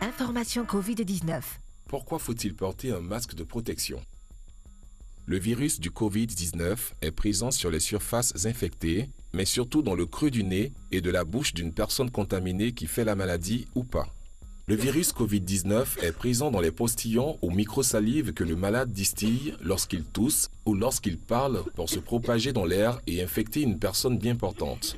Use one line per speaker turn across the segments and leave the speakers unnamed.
Information Covid-19.
Pourquoi faut-il porter un masque de protection? Le virus du Covid-19 est présent sur les surfaces infectées, mais surtout dans le creux du nez et de la bouche d'une personne contaminée qui fait la maladie ou pas. Le virus Covid-19 est présent dans les postillons ou microsalives que le malade distille lorsqu'il tousse ou lorsqu'il parle pour se propager dans l'air et infecter une personne bien portante.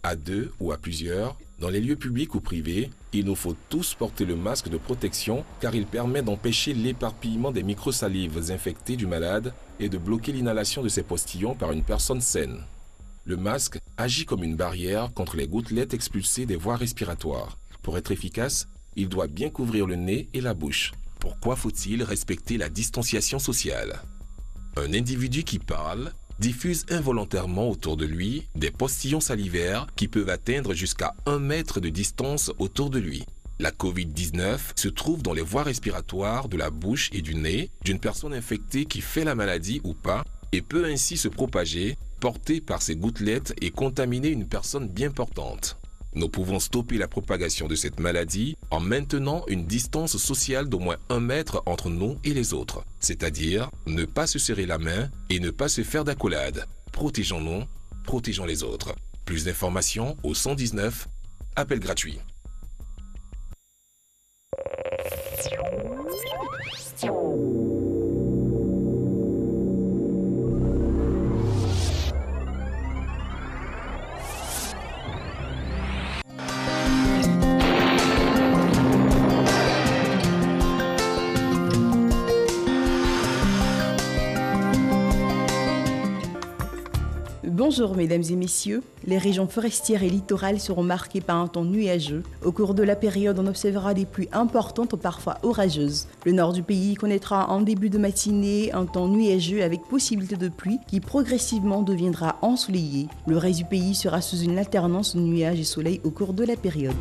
À deux ou à plusieurs, dans les lieux publics ou privés, il nous faut tous porter le masque de protection car il permet d'empêcher l'éparpillement des microsalives infectées du malade et de bloquer l'inhalation de ces postillons par une personne saine. Le masque agit comme une barrière contre les gouttelettes expulsées des voies respiratoires. Pour être efficace, il doit bien couvrir le nez et la bouche. Pourquoi faut-il respecter la distanciation sociale? Un individu qui parle diffuse involontairement autour de lui des postillons salivaires qui peuvent atteindre jusqu'à 1 mètre de distance autour de lui. La Covid-19 se trouve dans les voies respiratoires de la bouche et du nez d'une personne infectée qui fait la maladie ou pas et peut ainsi se propager, porter par ces gouttelettes et contaminer une personne bien portante. Nous pouvons stopper la propagation de cette maladie en maintenant une distance sociale d'au moins 1 mètre entre nous et les autres, c'est-à-dire ne pas se serrer la main et ne pas se faire d'accolade. Protégeons-nous, protégeons les autres. Plus d'informations au 119, appel gratuit.
Bonjour mesdames et messieurs, les régions forestières et littorales seront marquées par un temps nuageux. Au cours de la période, on observera des pluies importantes, parfois orageuses. Le nord du pays connaîtra en début de matinée un temps nuageux avec possibilité de pluie qui progressivement deviendra ensoleillé. Le reste du pays sera sous une alternance nuages et soleil au cours de la période.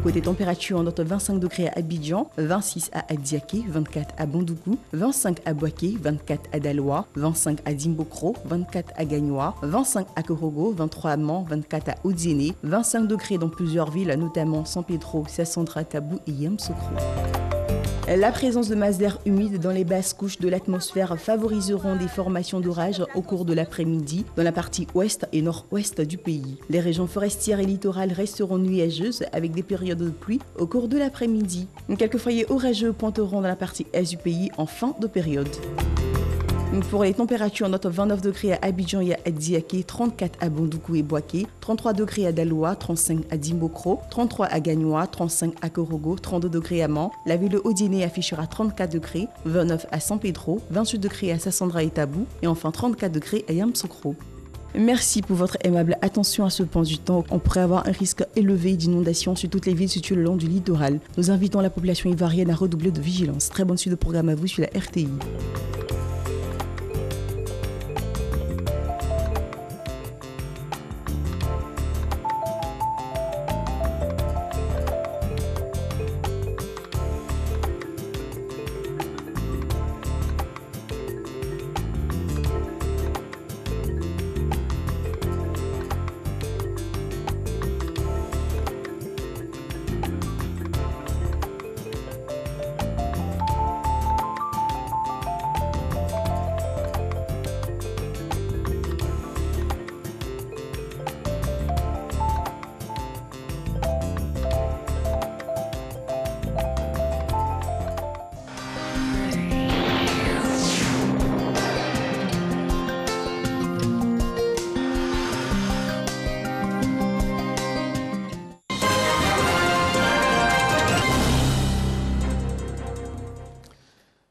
Côté température, on note 25 degrés à Abidjan, 26 à Adiaké, 24 à Bandoukou, 25 à Boaké, 24 à Daloa, 25 à Dimbokro, 24 à Gagnoa, 25 à Korogo, 23 à Mans, 24 à Odiéné, 25 degrés dans plusieurs villes, notamment San Pedro, Sassandra, Tabou et Yamoussoukro. La présence de masses d'air humide dans les basses couches de l'atmosphère favoriseront des formations d'orage au cours de l'après-midi dans la partie ouest et nord-ouest du pays. Les régions forestières et littorales resteront nuageuses avec des périodes de pluie au cours de l'après-midi. Quelques foyers orageux pointeront dans la partie est du pays en fin de période. Pour les températures, on note 29 degrés à Abidjan et à Adiaké, 34 à Bandoukou et Boaké, 33 degrés à Daloa, 35 à Dimbokro, 33 à Gagnoa, 35 à Korogo, 32 degrés à Mans. La ville de Odiéné affichera 34 degrés, 29 à San Pedro, 28 degrés à Sassandra et Tabou et enfin 34 degrés à Yamoussoukro. Merci pour votre aimable attention à ce point du temps. On pourrait avoir un risque élevé d'inondation sur toutes les villes situées le long du littoral. Nous invitons la population ivoirienne à redoubler de vigilance. Très bonne suite de programme à vous sur la RTI.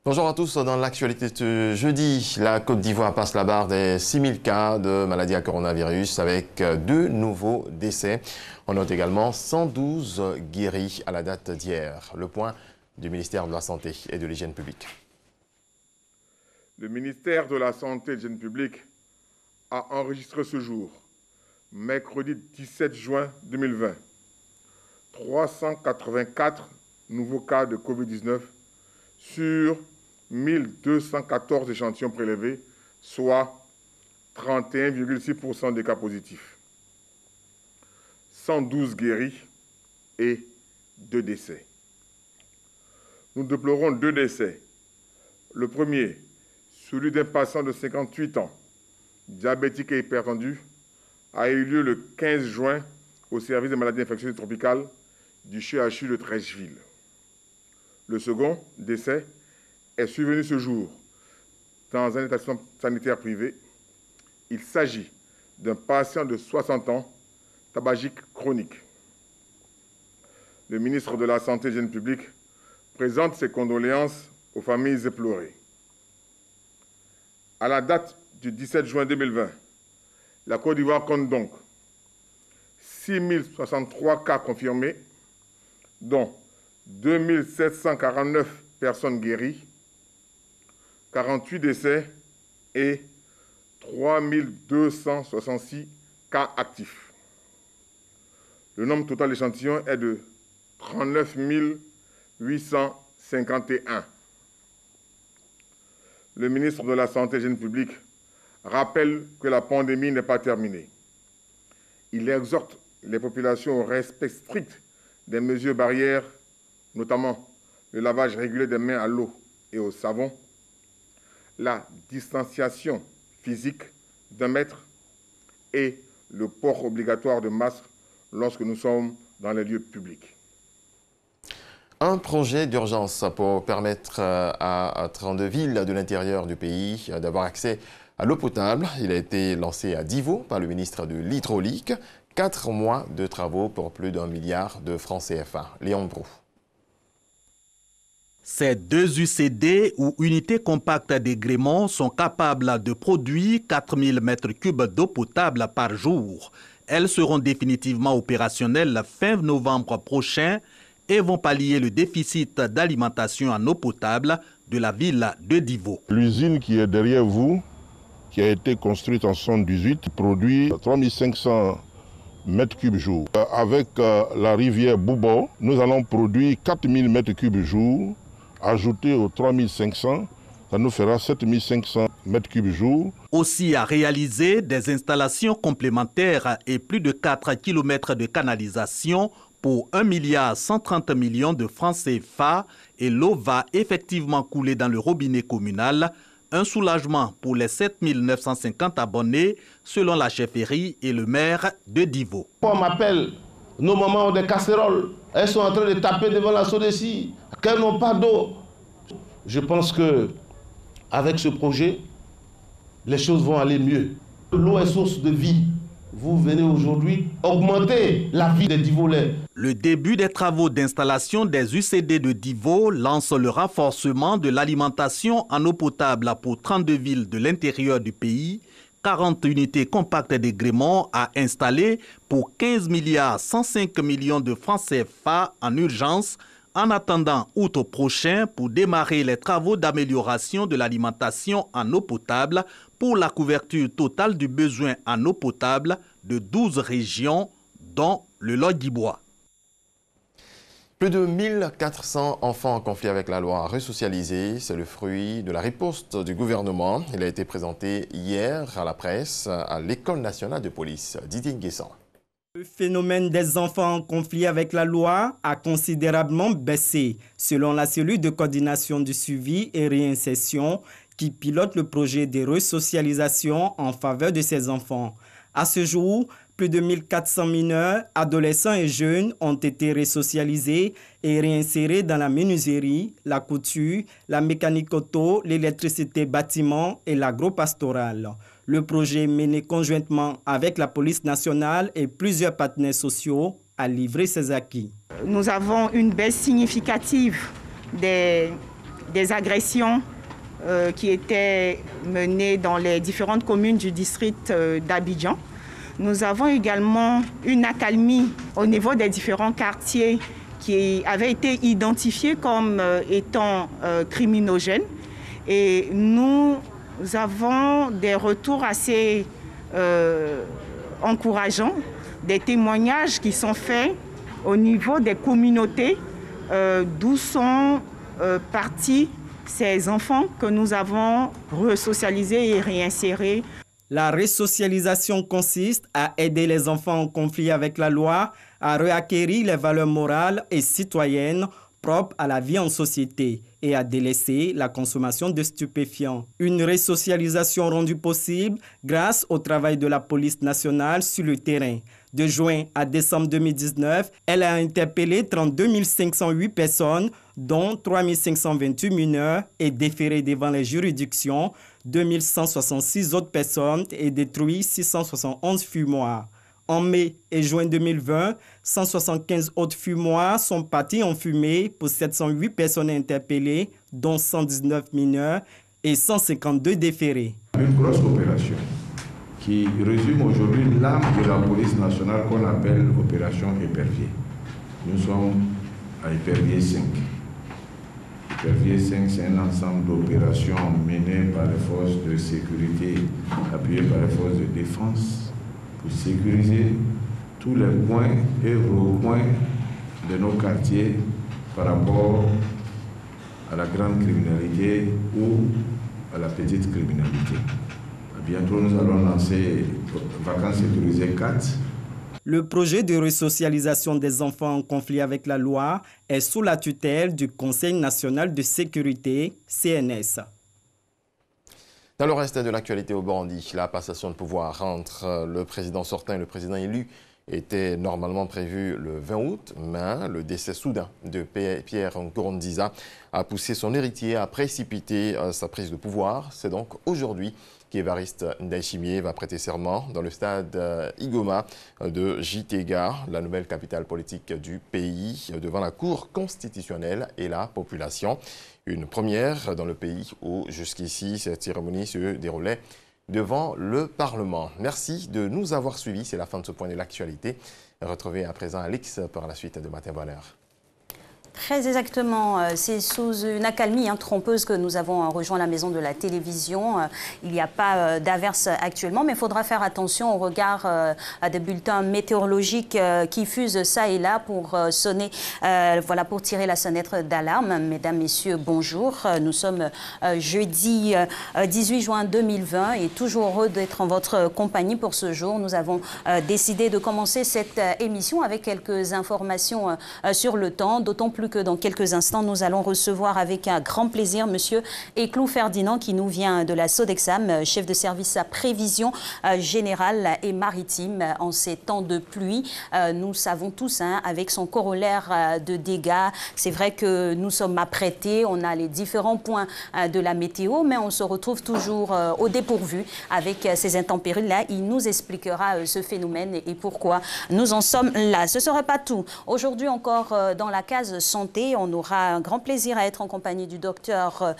Bonjour à tous, dans l'actualité de jeudi, la Côte d'Ivoire passe la barre des 6000 cas de maladie à coronavirus avec 2 nouveaux décès. On note également 112 guéris à la date d'hier. Le point du ministère de la Santé et de l'Hygiène publique.
Le ministère de la Santé et de l'Hygiène publique a enregistré ce jour, mercredi 17 juin 2020, 384 nouveaux cas de Covid-19 sur 1214 échantillons prélevés, soit 31,6% des cas positifs. 112 guéris et 2 décès. Nous déplorons 2 décès. Le premier, celui d'un patient de 58 ans, diabétique et hypertendu, a eu lieu le 15 juin au service des maladies infectieuses tropicales du CHU de Treichville. Le second décès est survenu ce jour dans un établissement sanitaire privé. Il s'agit d'un patient de 60 ans, tabagique chronique. Le ministre de la Santé et de l'Hygiène publique présente ses condoléances aux familles éplorées. À la date du 17 juin 2020, la Côte d'Ivoire compte donc 6063 cas confirmés, dont 2749 personnes guéries, 48 décès et 3266 cas actifs. Le nombre total d'échantillons est de 39 851. Le ministre de la Santé et de l'Hygiène publique rappelle que la pandémie n'est pas terminée. Il exhorte les populations au respect strict des mesures barrières, notamment le lavage régulier des mains à l'eau et au savon, la distanciation physique d'1 mètre et le port obligatoire de masques lorsque nous sommes dans les lieux publics.
Un projet d'urgence pour permettre à 32 villes de l'intérieur du pays d'avoir accès à l'eau potable. Il a été lancé à Divo par le ministre de l'Hydraulique. 4 mois de travaux pour plus d'1 milliard de francs CFA. Léon Brou.
Ces 2 UCD ou unités compactes d'agrément sont capables de produire 4000 m3 d'eau potable par jour. Elles seront définitivement opérationnelles fin novembre prochain et vont pallier le déficit d'alimentation en eau potable de la ville de Divo.
L'usine qui est derrière vous, qui a été construite en 1978, produit 3500 m3 jour. Avec la rivière Boubo, nous allons produire 4000 m3 jour. Ajouté aux 3500, ça nous fera 7500 m3 jour.
Aussi à réaliser des installations complémentaires et plus de 4 km de canalisation pour 1,130 milliard de francs CFA et l'eau va effectivement couler dans le robinet communal. Un soulagement pour les 7950 abonnés selon la chefferie et le maire de Divo.
On m'appelle, nos mamans ont des casseroles, elles sont en train de taper devant la Sodeci, qu'elles n'ont pas d'eau. Je pense qu'avec ce projet, les choses vont aller mieux. L'eau est source de vie. Vous venez aujourd'hui augmenter la vie des Divolais.
Le début des travaux d'installation des UCD de Divo lance le renforcement de l'alimentation en eau potable pour 32 villes de l'intérieur du pays. 40 unités compactes d'agrément à installer pour 15 105 millions de francs CFA en urgence, en attendant août prochain pour démarrer les travaux d'amélioration de l'alimentation en eau potable pour la couverture totale du besoin en eau potable de 12 régions, dont le Lot-d'Ivoire.
Plus de 1400 enfants en conflit avec la loi resocialisés, c'est le fruit de la riposte du gouvernement. Il a été présenté hier à la presse à l'École nationale de police. Didier Nguessan.
Le phénomène des enfants en conflit avec la loi a considérablement baissé, selon la cellule de coordination du suivi et réinsertion qui pilote le projet de resocialisation en faveur de ces enfants. À ce jour, plus de 1400 mineurs, adolescents et jeunes ont été resocialisés et réinsérés dans la menuiserie, la couture, la mécanique auto, l'électricité bâtiment et l'agro-pastoral. Le projet mené conjointement avec la police nationale et plusieurs partenaires sociaux a livré ses acquis.
Nous avons une baisse significative des agressions qui étaient menées dans les différentes communes du district d'Abidjan. Nous avons également une accalmie au niveau des différents quartiers qui avaient été identifiés comme étant criminogènes. Et nous avons des retours assez encourageants, des témoignages qui sont faits au niveau des communautés d'où sont partis ces enfants que nous avons resocialisés et réinsérés.
La resocialisation consiste à aider les enfants en conflit avec la loi à réacquérir les valeurs morales et citoyennes propres à la vie en société et à délaisser la consommation de stupéfiants. Une resocialisation rendue possible grâce au travail de la police nationale sur le terrain. De juin à décembre 2019, elle a interpellé 32 508 personnes, dont 3 528 mineurs, et déféré devant les juridictions 2 166 autres personnes et détruit 671 fumoirs. En mai et juin 2020, 175 autres fumoirs sont partis en fumée pour 708 personnes interpellées, dont 119 mineurs et 152 déférés.
Une grosse opération qui résume aujourd'hui l'âme de la police nationale qu'on appelle opération Épervier. Nous sommes à Épervier 5. Épervier 5, c'est un ensemble d'opérations menées par les forces de sécurité, appuyées par les forces de défense, pour sécuriser tous les points et recoins de nos quartiers par rapport à la grande criminalité ou à la petite criminalité. Bientôt, nous allons lancer Vacances sécurisées 4.
Le projet de resocialisation des enfants en conflit avec la loi est sous la tutelle du Conseil national de sécurité, CNS.
Dans le reste de l'actualité au Burundi, la passation de pouvoir entre le président sortant et le président élu était normalement prévue le 20 août, mais le décès soudain de Pierre Nkurunziza a poussé son héritier à précipiter sa prise de pouvoir. C'est donc aujourd'hui qu'Évariste Ndayishimiye va prêter serment dans le stade Igoma de Gitega, la nouvelle capitale politique du pays, devant la Cour constitutionnelle et la population. Une première dans le pays où jusqu'ici cette cérémonie se déroulait devant le Parlement. Merci de nous avoir suivis. C'est la fin de ce point de l'actualité. Retrouvez à présent Alix pour la suite de Matin Bonheur.
Très exactement, c'est sous une accalmie trompeuse que nous avons rejoint la maison de la télévision. Il n'y a pas d'averse actuellement, mais il faudra faire attention au regard des bulletins météorologiques qui fusent ça et là pour sonner, voilà, pour tirer la sonnette d'alarme. Mesdames, Messieurs, bonjour. Nous sommes jeudi 18 juin 2020 et toujours heureux d'être en votre compagnie pour ce jour. Nous avons décidé de commencer cette émission avec quelques informations sur le temps, d'autant plus que dans quelques instants, nous allons recevoir avec un grand plaisir M. Éclou Ferdinand qui nous vient de la Sodexam, chef de service à prévision générale et maritime en ces temps de pluie. Nous savons tous, avec son corollaire de dégâts, c'est vrai que nous sommes apprêtés, on a les différents points de la météo, mais on se retrouve toujours au dépourvu avec ces intempéries-là. Il nous expliquera ce phénomène et pourquoi nous en sommes là. Ce ne serait pas tout. Aujourd'hui encore, dans la case santé, on aura un grand plaisir à être en compagnie du docteur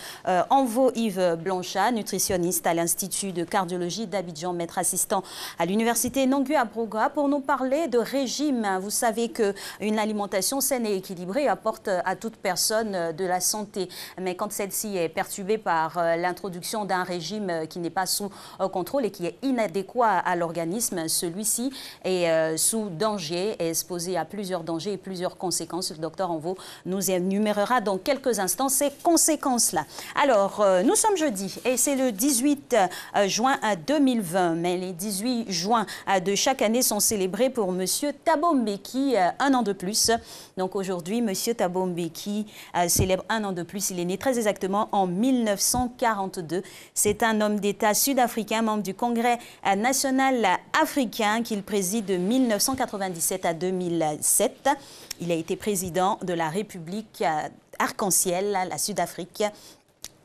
Anvo Yves Blanchat, nutritionniste à l'Institut de cardiologie d'Abidjan, maître assistant à l'université Nongu à Broga, pour nous parler de régime. Vous savez qu'une alimentation saine et équilibrée apporte à toute personne de la santé. Mais quand celle-ci est perturbée par l'introduction d'un régime qui n'est pas sous contrôle et qui est inadéquat à l'organisme, celui-ci est sous danger, est exposé à plusieurs dangers et plusieurs conséquences. Le docteur Anvo nous énumérera dans quelques instants ces conséquences-là. Alors, nous sommes jeudi et c'est le 18 juin 2020. Mais les 18 juin de chaque année sont célébrés pour M. Thabo Mbeki, un an de plus. Donc aujourd'hui, M. Thabo Mbeki célèbre un an de plus. Il est né très exactement en 1942. C'est un homme d'État sud-africain, membre du Congrès national africain qu'il préside de 1997 à 2007. Il a été président de la République Arc-en-Ciel, la Sud-Afrique,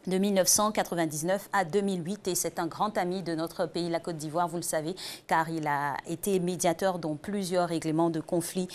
de 1999 à 2008 et c'est un grand ami de notre pays, la Côte d'Ivoire, vous le savez, car il a été médiateur dans plusieurs règlements de conflits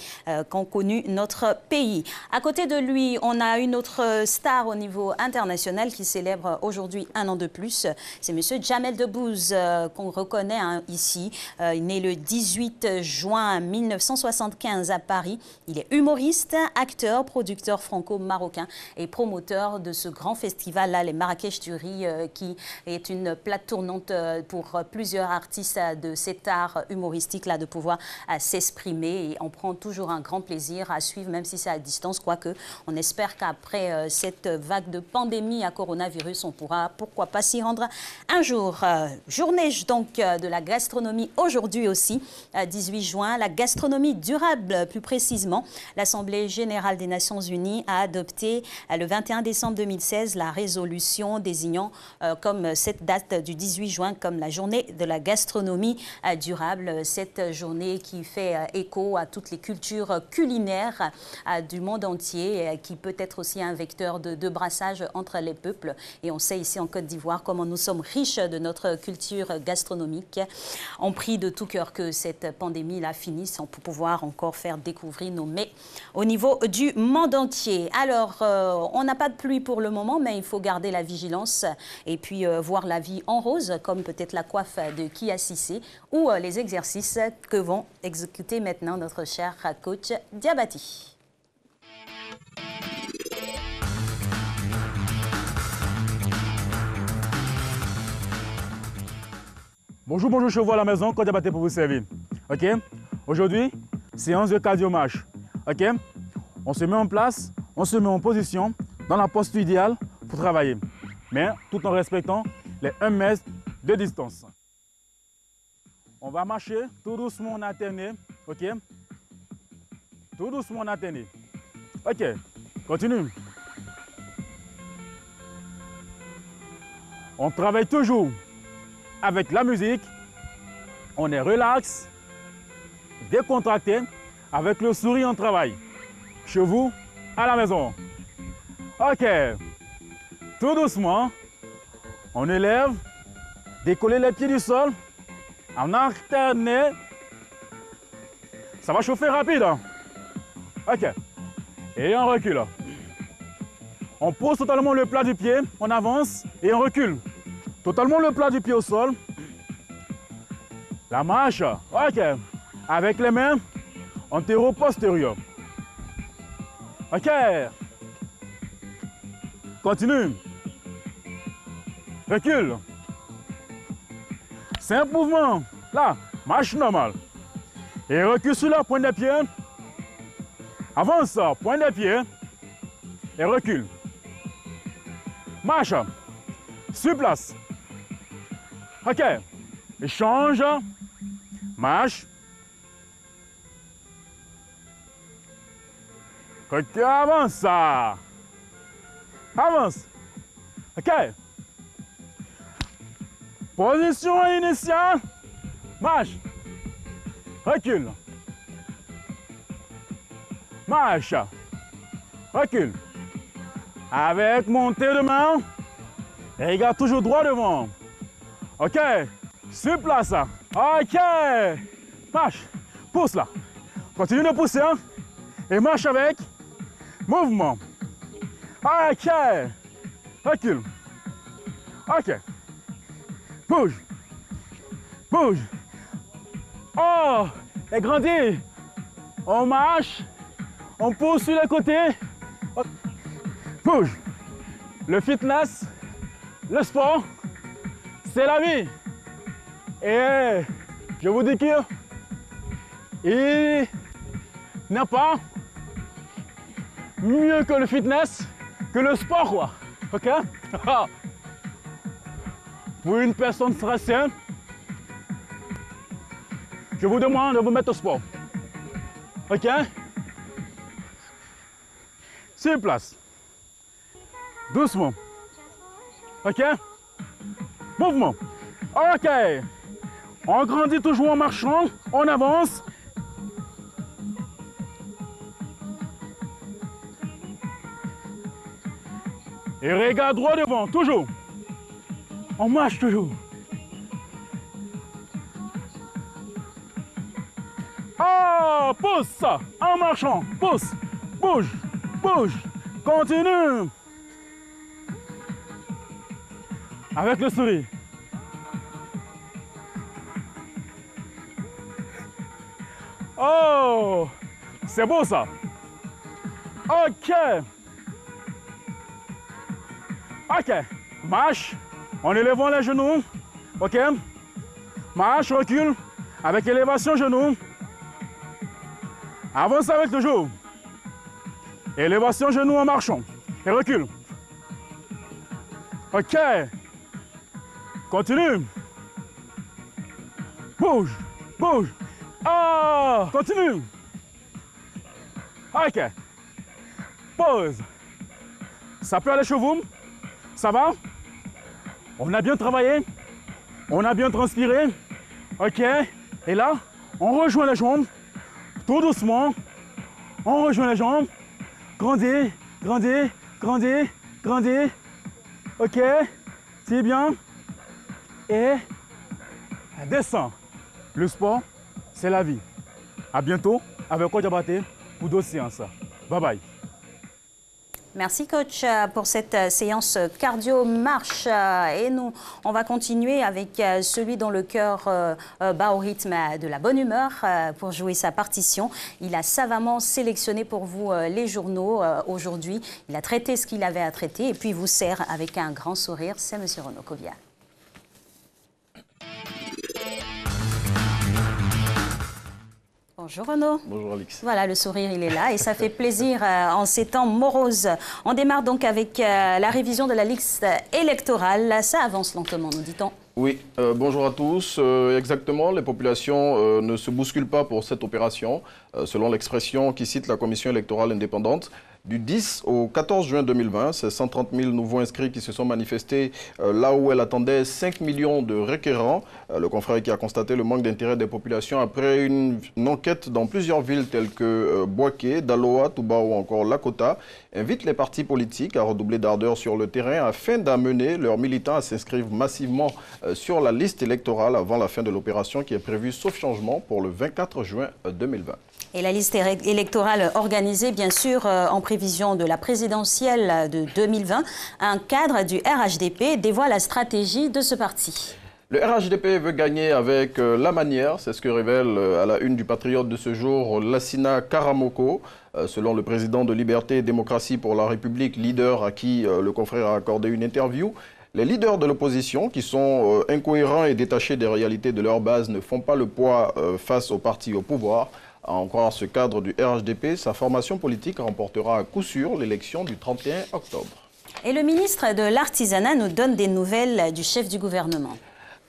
qu'ont connu notre pays. À côté de lui, on a une autre star au niveau international qui célèbre aujourd'hui un an de plus. C'est M. Jamel Debbouze qu'on reconnaît ici. Il est né le 18 juin 1975 à Paris. Il est humoriste, acteur, producteur franco-marocain et promoteur de ce grand festival-là, les Marrakech du Riz, qui est une plate tournante pour plusieurs artistes de cet art humoristique là de pouvoir s'exprimer, et on prend toujours un grand plaisir à suivre, même si c'est à distance, quoique on espère qu'après cette vague de pandémie à coronavirus, on pourra pourquoi pas s'y rendre un jour. Journée donc de la gastronomie aujourd'hui aussi, 18 juin, la gastronomie durable plus précisément. L'Assemblée générale des Nations Unies a adopté le 21 décembre 2016 la résolution désignant comme cette date du 18 juin comme la journée de la gastronomie durable. Cette journée qui fait écho à toutes les cultures culinaires du monde entier, qui peut être aussi un vecteur de brassage entre les peuples. Et on sait ici en Côte d'Ivoire comment nous sommes riches de notre culture gastronomique. On prie de tout cœur que cette pandémie-là finisse pour pouvoir encore faire découvrir nos mets au niveau du monde entier. Alors, on n'a pas de pluie pour le moment, mais il faut garder la vigilance et puis voir la vie en rose, comme peut-être la coiffe de Kia Cissé ou les exercices que vont exécuter maintenant notre cher coach Diabati.
Bonjour, bonjour, je vous à la maison, Coach Diabaté pour vous servir. Ok? Aujourd'hui, séance de cardio-marche. Ok? On se met en place, on se met en position dans la posture idéale pour travailler, mais tout en respectant les 1 mètre de distance. On va marcher tout doucement en alterné. Ok? Tout doucement en alterné. Ok, continue. On travaille toujours avec la musique, on est relax, décontracté, avec le sourire on travaille. Chez vous, à la maison. Ok, tout doucement, on élève, décoller les pieds du sol, en alterné. Ça va chauffer rapide. Hein? Ok, et on recule. On pose totalement le plat du pied, on avance et on recule. Totalement le plat du pied au sol. La marche. Ok. Avec les mains antéro-postérieur. Ok. Continue. Recule. C'est un mouvement. Là, marche normale. Et recule sur la pointe des pieds. Avance, pointe des pieds. Et recule. Marche. Sur place. Ok, échange, marche. Ok, avance. Avance. Ok. Position initiale. Marche. Recule. Marche. Recule. Avec montée de main. Et regarde toujours droit devant. Ok, sur place. Ok, marche, pousse là. Continue de pousser hein? Et marche avec mouvement. Ok, recule. Ok, bouge, bouge. Oh, et grandit. On marche, on pousse sur les côtés. Bouge. Le fitness, le sport, c'est la vie. Et je vous dis qu'il n'y a pas mieux que le fitness, que le sport, quoi. Ok? Pour une personne stressée, je vous demande de vous mettre au sport. Ok? Sur place. Doucement. Ok? Mouvement. Ok. On grandit toujours en marchant. On avance. Et regarde droit devant, toujours. On marche toujours. Oh, pousse. En marchant. Pousse. Bouge. Bouge. Continue. Avec le sourire. Oh, c'est beau ça. Ok. Ok. Marche en élevant les genoux. OK? Marche, recule avec élévation genoux. Avance avec le genou. Élévation genou en marchant. Et recule. OK. Continue. Bouge. Bouge. Ah! Continue. OK. Pause. Ça peut aller chez vous? Ça va? On a bien travaillé. On a bien transpiré. OK. Et là, on rejoint les jambes. Tout doucement. On rejoint les jambes. Grandis, grandis, grandis, grandis. OK. C'est bien. Et descend. Le sport, c'est la vie. À bientôt avec Coach Diabaté pour d'autres séances. Bye bye.
Merci coach pour cette séance cardio-marche et nous, on va continuer avec celui dont le cœur bat au rythme de la bonne humeur pour jouer sa partition. Il a savamment sélectionné pour vous les journaux aujourd'hui. Il a traité ce qu'il avait à traiter et puis il vous sert avec un grand sourire. C'est monsieur Renaud Kovia. Bonjour Renaud.
Bonjour Alix.
Voilà, le sourire, il est là et ça fait plaisir en ces temps moroses. On démarre donc avec la révision de la liste électorale. Ça avance lentement, nous dit-on.
Oui, bonjour à tous. Exactement, les populations ne se bousculent pas pour cette opération. Selon l'expression qui cite la Commission électorale indépendante, du 10 au 14 juin 2020, c'est 130 000 nouveaux inscrits qui se sont manifestés là où elle attendait 5 millions de requérants. Le confrère qui a constaté le manque d'intérêt des populations après une enquête dans plusieurs villes telles que Boaké, Daloa, Touba ou encore Lakota invite les partis politiques à redoubler d'ardeur sur le terrain afin d'amener leurs militants à s'inscrire massivement sur la liste électorale avant la fin de l'opération qui est prévue sauf changement pour le 24 juin 2020.
Et la liste électorale organisée, bien sûr, en prévision de la présidentielle de 2020, un cadre du RHDP dévoile la stratégie de ce parti.
Le RHDP veut gagner avec la manière, c'est ce que révèle à la une du Patriote de ce jour Lassina Karamoko. Selon le président de Liberté et Démocratie pour la République, leader à qui le confrère a accordé une interview, les leaders de l'opposition, qui sont incohérents et détachés des réalités de leur base, ne font pas le poids face aux partis au pouvoir. À en croire ce cadre du RHDP, sa formation politique remportera à coup sûr l'élection du 31 octobre.
Et le ministre de l'Artisanat nous donne des nouvelles du chef du gouvernement.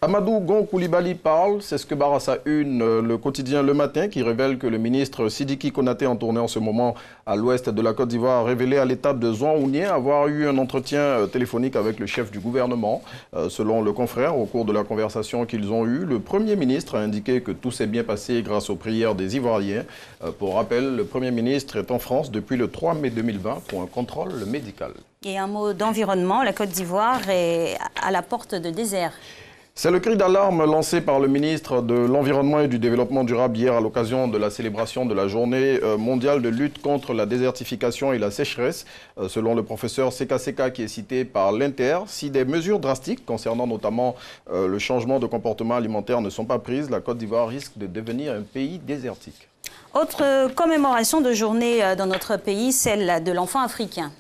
Amadou Gon Coulibaly parle, c'est ce que barre à sa une le quotidien Le Matin qui révèle que le ministre Sidiki Konaté en tournée en ce moment à l'ouest de la Côte d'Ivoire a révélé à l'étape de Zouan-Ounien avoir eu un entretien téléphonique avec le chef du gouvernement. Selon le confrère, au cours de la conversation qu'ils ont eue, le Premier ministre a indiqué que tout s'est bien passé grâce aux prières des Ivoiriens. Pour rappel, le Premier ministre est en France depuis le 3 mai 2020 pour un contrôle médical.
Et un mot d'environnement, la Côte d'Ivoire est à la porte de désert.
C'est le cri d'alarme lancé par le ministre de l'Environnement et du Développement durable hier à l'occasion de la célébration de la journée mondiale de lutte contre la désertification et la sécheresse. Selon le professeur Seka Seka qui est cité par l'Inter, si des mesures drastiques concernant notamment le changement de comportement alimentaire ne sont pas prises, la Côte d'Ivoire risque de devenir un pays désertique.
Autre commémoration de journée dans notre pays, celle de l'enfant africain.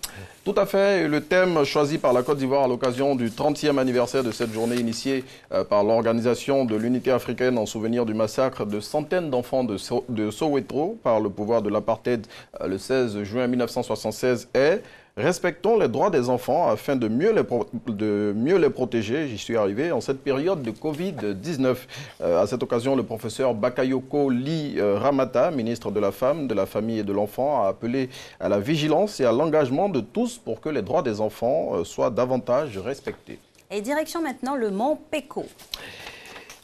Tout à fait. Le thème choisi par la Côte d'Ivoire à l'occasion du 30e anniversaire de cette journée initiée par l'Organisation de l'Unité africaine en souvenir du massacre de centaines d'enfants de Soweto par le pouvoir de l'apartheid le 16 juin 1976 est « Respectons les droits des enfants afin de mieux les protéger ». J'y suis arrivé en cette période de Covid-19. À cette occasion, le professeur Bakayoko Lee Ramata, ministre de la Femme, de la Famille et de l'Enfant, a appelé à la vigilance et à l'engagement de tous pour que les droits des enfants soient davantage respectés.
Et direction maintenant le mont Peko.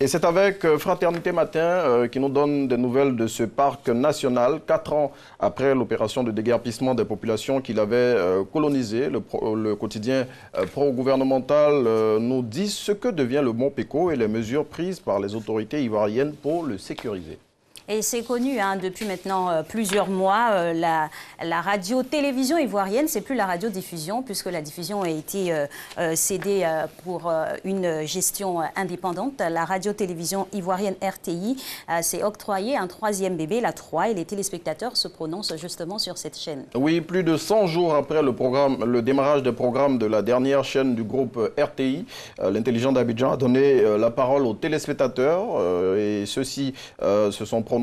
Et c'est avec Fraternité Matin qui nous donne des nouvelles de ce parc national, 4 ans après l'opération de déguerpissement des populations qu'il avait colonisé. Le quotidien pro-gouvernemental nous dit ce que devient le Mont Peko et les mesures prises par les autorités ivoiriennes pour le sécuriser.
Et c'est connu hein, depuis maintenant plusieurs mois, la radio-télévision ivoirienne, c'est plus la radiodiffusion puisque la diffusion a été cédée pour une gestion indépendante. La radio-télévision ivoirienne RTI s'est octroyé un 3e bébé, la 3, et les téléspectateurs se prononcent justement sur cette chaîne. Oui,
plus de 100 jours après le démarrage des programmes de la dernière chaîne du groupe RTI, l'intelligent d'Abidjan a donné la parole aux téléspectateurs et ceux-ci se sont prononcés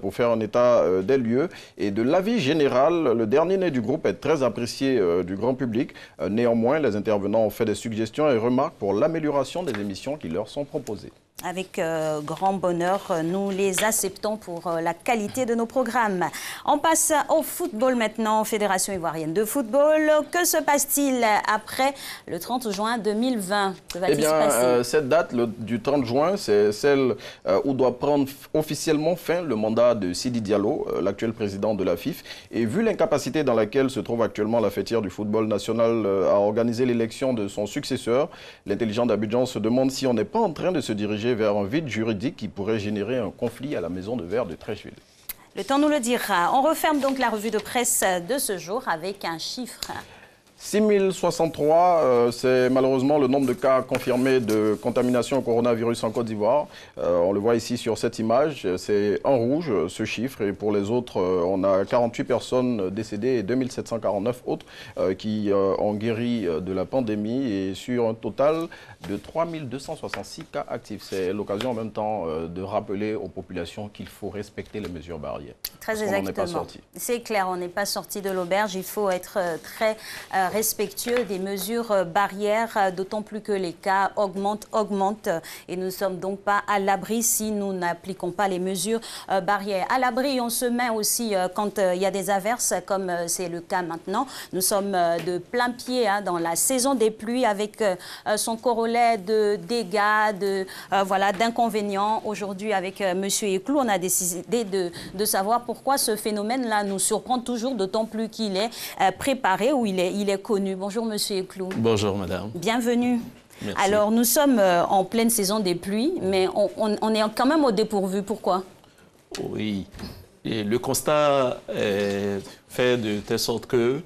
pour faire un état des lieux. Et de l'avis général, le dernier né du groupe est très apprécié du grand public. Néanmoins, les intervenants ont fait des suggestions et remarques pour l'amélioration des émissions qui leur sont proposées.
Avec grand bonheur, nous les acceptons pour la qualité de nos programmes. On passe au football maintenant, Fédération ivoirienne de football. Que se passe-t-il après le 30 juin 2020? Que va-t-il se passer?
Cette date du 30 juin, c'est celle où doit prendre officiellement fin le mandat de Sidi Diallo, l'actuel président de la FIF. Et vu l'incapacité dans laquelle se trouve actuellement la fêtière du football national à organiser l'élection de son successeur, l'intelligent d'Abidjan se demande si on n'est pas en train de se diriger vers un vide juridique qui pourrait générer un conflit à la maison de verre de Treichville.
Le temps nous le dira. On referme donc la revue de presse de ce jour avec un chiffre.
6063, c'est malheureusement le nombre de cas confirmés de contamination au coronavirus en Côte d'Ivoire. On le voit ici sur cette image, c'est en rouge ce chiffre. Et pour les autres, on a 48 personnes décédées et 2749 autres qui ont guéri de la pandémie. Et sur un total de 3266 cas actifs. C'est l'occasion en même temps de rappeler aux populations qu'il faut respecter les mesures barrières.
Très exactement. C'est clair, on n'est pas sorti de l'auberge. Il faut être très respectueux des mesures barrières, d'autant plus que les cas augmentent et nous ne sommes donc pas à l'abri si nous n'appliquons pas les mesures barrières. À l'abri, on se met aussi quand il y a des averses, comme c'est le cas maintenant. Nous sommes de plein pied hein, dans la saison des pluies avec son corollaire de dégâts, d'inconvénients. Aujourd'hui, avec M. Eklou, on a décidé de savoir pourquoi ce phénomène-là nous surprend toujours, d'autant plus qu'il est préparé ou il est connu. Bonjour, M. Eklou.
Bonjour, madame.
Bienvenue.
Merci.
Alors, nous sommes en pleine saison des pluies, mais on est quand même au dépourvu. Pourquoi?
Oui. Et le constat est fait de telle sorte que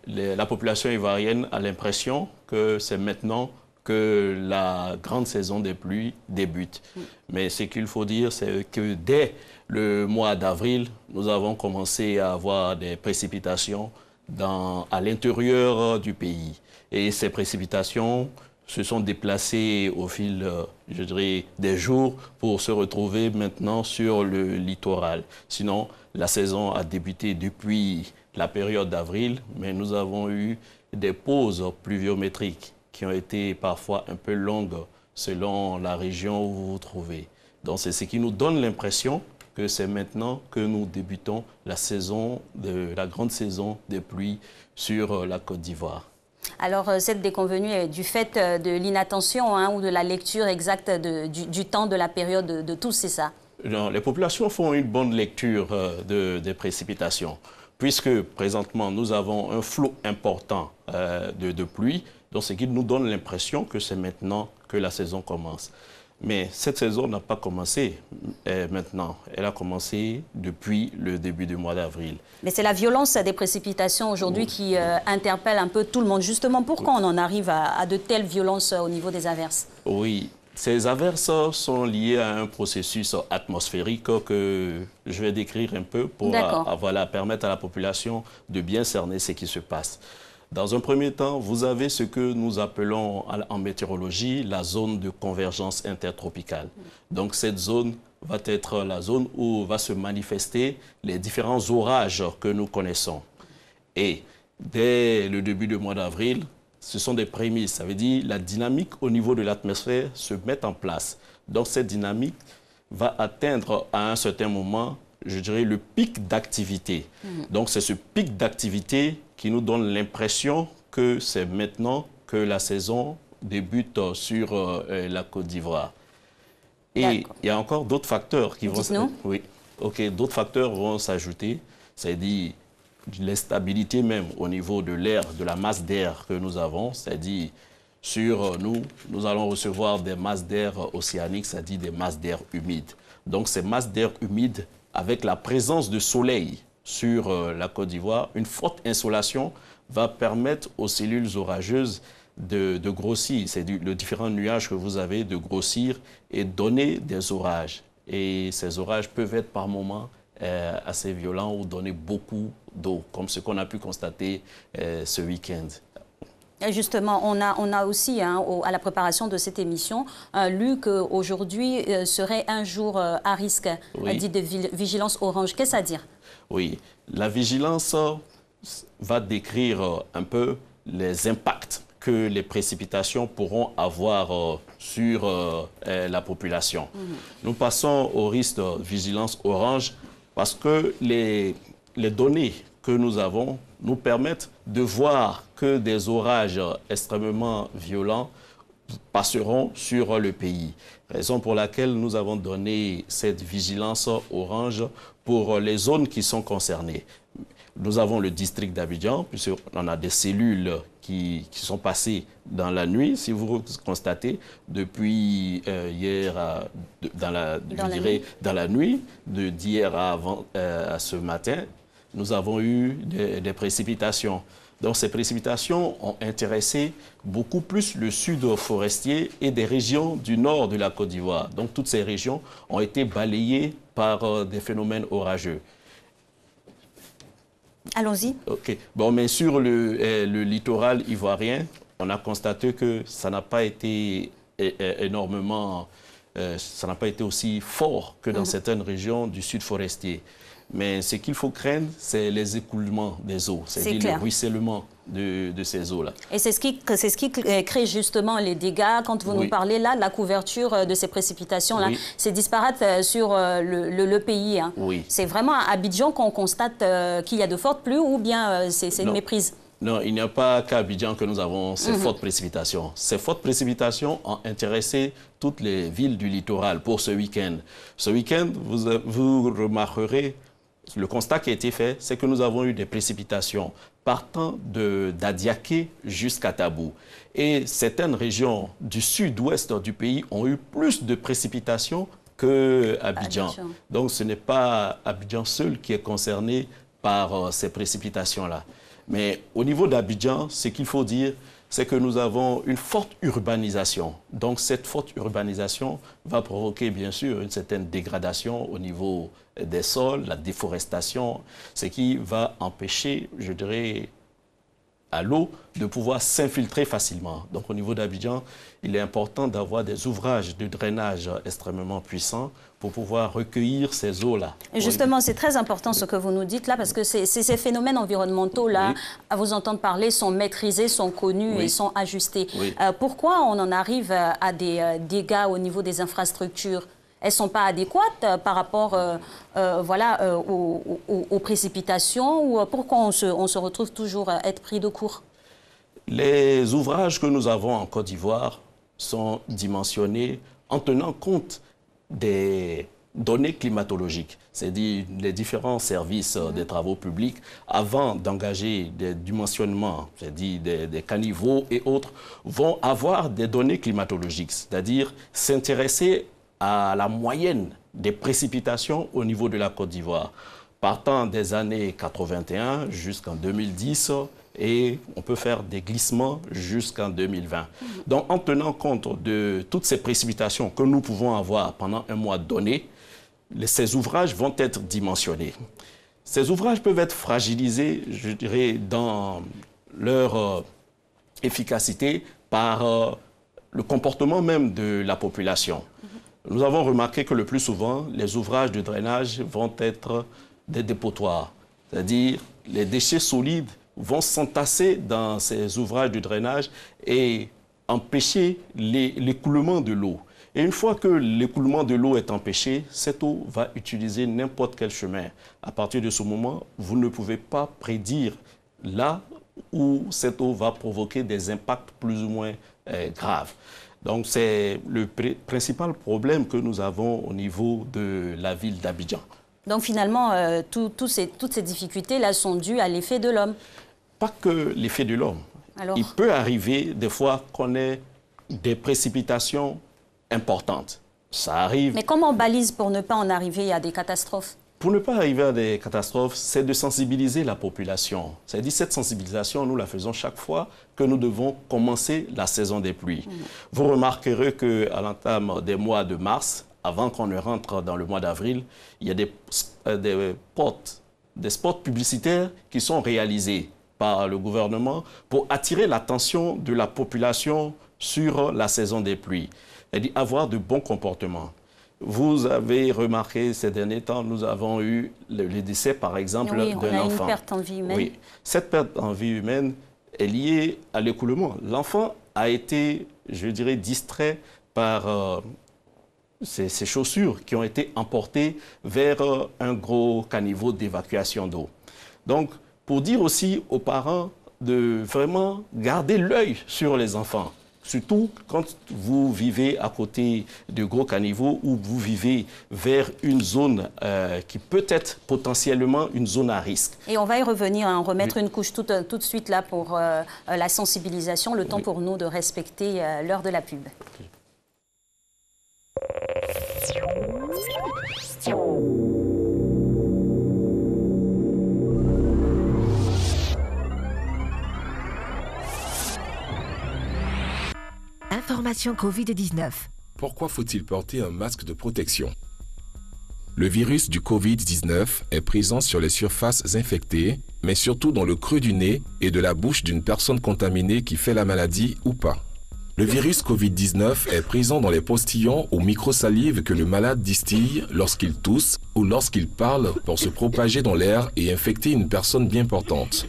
la population ivoirienne a l'impression que c'est maintenant que la grande saison des pluies débute. Mais ce qu'il faut dire, c'est que dès le mois d'avril, nous avons commencé à avoir des précipitations à l'intérieur du pays. Et ces précipitations se sont déplacées au fil, je dirais, des jours pour se retrouver maintenant sur le littoral. Sinon, la saison a débuté depuis la période d'avril, mais nous avons eu des pauses pluviométriques qui ont été parfois un peu longues selon la région où vous vous trouvez. Donc c'est ce qui nous donne l'impression que c'est maintenant que nous débutons la grande saison des pluies sur la Côte d'Ivoire.
Alors, cette déconvenue est du fait de l'inattention hein, ou de la lecture exacte du temps, de la période de tous, c'est ça?
Non, les populations font une bonne lecture des précipitations, puisque présentement, nous avons un flot important de pluie, donc ce qui nous donne l'impression que c'est maintenant que la saison commence. Mais cette saison n'a pas commencé maintenant. Elle a commencé depuis le début du mois d'avril.
Mais c'est la violence des précipitations aujourd'hui qui interpelle un peu tout le monde. Justement, pourquoi on en arrive à de telles violences au niveau des averses?
Oui, ces averses sont liées à un processus atmosphérique que je vais décrire un peu pour permettre à la population de bien cerner ce qui se passe. Dans un premier temps, vous avez ce que nous appelons en météorologie la zone de convergence intertropicale. Donc cette zone va être la zone où va se manifester les différents orages que nous connaissons. Et dès le début du mois d'avril, ce sont des prémices. Ça veut dire que la dynamique au niveau de l'atmosphère se met en place. Donc cette dynamique va atteindre à un certain moment, je dirais, le pic d'activité. Donc c'est ce pic d'activité qui nous donne l'impression que c'est maintenant que la saison débute sur la Côte d'Ivoire. Et il y a encore d'autres facteurs qui vont... Oui, d'autres facteurs vont s'ajouter, c'est-à-dire l'instabilité même au niveau de l'air, de la masse d'air que nous avons, c'est-à-dire sur nous allons recevoir des masses d'air océaniques, c'est-à-dire des masses d'air humides. Donc ces masses d'air humides avec la présence de soleil sur la Côte d'Ivoire, une forte insolation va permettre aux cellules orageuses de grossir. C'est le différent nuages que vous avez de grossir et donner des orages. Et ces orages peuvent être par moments assez violents ou donner beaucoup d'eau, comme ce qu'on a pu constater ce week-end.
Justement, on a aussi, à la préparation de cette émission, lu qu'aujourd'hui serait un jour à risque, dit de vigilance orange. Qu'est-ce à dire? Oui, la vigilance va décrire un peu les impacts que les précipitations pourront avoir sur la population. Nous passons au risque de vigilance orange parce que les données que nous avons nous permettent de voir que des orages extrêmement violents passeront sur le pays. Raison pour laquelle nous avons donné cette vigilance orange pour les zones qui sont concernées. Nous avons le district d'Abidjan, puisqu'on a des cellules qui sont passées dans la nuit, si vous constatez, depuis hier, dans la nuit, d'hier à ce matin, nous avons eu des précipitations. Donc ces précipitations ont intéressé beaucoup plus le sud forestier et des régions du nord de la Côte d'Ivoire. Donc toutes ces régions ont été balayées par des phénomènes orageux. Allons-y. OK.
Bon, mais sur le littoral ivoirien, on a constaté que ça n'a pas été énormément, ça n'a pas été aussi fort que dans certaines régions du sud forestier. Mais ce qu'il faut craindre, c'est les écoulements des eaux, c'est-à-dire le ruissellement de ces eaux-là. Et c'est ce qui crée justement les dégâts. Quand vous nous parlez là de la couverture de ces précipitations-là, c'est disparate sur le pays. Hein. C'est vraiment à Abidjan qu'on constate qu'il y a de fortes pluies ou bien c'est une méprise? Non, il n'y a pas qu'à Abidjan que nous avons ces fortes précipitations. Ces fortes précipitations ont intéressé toutes les villes du littoral pour ce week-end. Ce week-end, vous remarquerez, le constat qui a été fait, c'est que nous avons eu des précipitations partant d'Adiaké jusqu'à Tabou. Et certaines régions du sud-ouest du pays ont eu plus de précipitations qu'Abidjan. Donc ce n'est pas Abidjan seul qui est concerné par ces précipitations-là. Mais au niveau d'Abidjan, ce qu'il faut dire, c'est que nous avons une forte urbanisation. Donc cette forte urbanisation va provoquer bien sûr une certaine dégradation au niveau des sols, la déforestation, ce qui va empêcher, je dirais, à l'eau de pouvoir s'infiltrer facilement. Donc au niveau d'Abidjan, il est important d'avoir des ouvrages de drainage extrêmement puissants pour pouvoir recueillir ces eaux-là. Justement, c'est très important ce que vous nous dites là, parce que ces phénomènes environnementaux-là, à vous entendre parler, sont maîtrisés, sont connus et sont ajustés. Pourquoi on en arrive à des dégâts au niveau des infrastructures? Elles ne sont pas adéquates par rapport aux précipitations ou pourquoi on se retrouve toujours à être pris de court? Les ouvrages que nous avons en Côte d'Ivoire sont dimensionnés en tenant compte des données climatologiques. C'est-à-dire les différents services des travaux publics, avant d'engager des dimensionnements, c'est-à-dire des caniveaux et autres, vont avoir des données climatologiques, c'est-à-dire s'intéresser à la moyenne des précipitations au niveau de la Côte d'Ivoire, partant des années 81 jusqu'en 2010, et on peut faire des glissements jusqu'en 2020. Donc, en tenant compte de toutes ces précipitations que nous pouvons avoir pendant un mois donné, ces ouvrages vont être dimensionnés. Ces ouvrages peuvent être fragilisés, je dirais, dans leur efficacité par le comportement même de la population. Nous avons remarqué que le plus souvent, les ouvrages de drainage vont être des dépotoirs. C'est-à-dire, les déchets solides vont s'entasser dans ces ouvrages de drainage et empêcher l'écoulement de l'eau. Et une fois que l'écoulement de l'eau est empêché, cette eau va utiliser n'importe quel chemin. À partir de ce moment, vous ne pouvez pas prédire là où cette eau va provoquer des impacts plus ou moins graves. Donc, c'est le principal problème que nous avons au niveau de la ville d'Abidjan. Donc, finalement, toutes ces difficultés-là sont dues à l'effet de l'homme? Pas que l'effet de l'homme. Il peut arriver des fois qu'on ait des précipitations importantes. Ça arrive. Mais comment on balise pour ne pas en arriver à des catastrophes? pour ne pas arriver à des catastrophes, c'est de sensibiliser la population. C'est-à-dire cette sensibilisation, nous la faisons chaque fois que nous devons commencer la saison des pluies. Vous remarquerez qu'à l'entame des mois de mars, avant qu'on ne rentre dans le mois d'avril, il y a des spots publicitaires qui sont réalisés par le gouvernement pour attirer l'attention de la population sur la saison des pluies. C'est-à-dire avoir de bons comportements. Vous avez remarqué ces derniers temps, nous avons eu le décès, par exemple, d'un enfant. Oui, on a une perte en vie humaine. Oui, cette perte en vie humaine est liée à l'écoulement. L'enfant a été, je dirais, distrait par ces chaussures qui ont été emportées vers un gros caniveau d'évacuation d'eau. Donc, pour dire aussi aux parents de vraiment garder l'œil sur les enfants. Surtout quand vous vivez à côté de gros caniveaux ou vous vivez vers une zone qui peut être potentiellement une zone à risque. Et on va y revenir, hein, remettre une couche tout de suite là pour la sensibilisation, le temps pour nous de respecter l'heure de la pub.
Information Covid-19.
Pourquoi faut-il porter un masque de protection? Le virus du Covid-19 est présent sur les surfaces infectées, mais surtout dans le creux du nez et de la bouche d'une personne contaminée qui fait la maladie ou pas. Le virus Covid-19 est présent dans les postillons ou microsalives que le malade distille lorsqu'il tousse ou lorsqu'il parle pour se propager dans l'air et infecter une personne bien portante.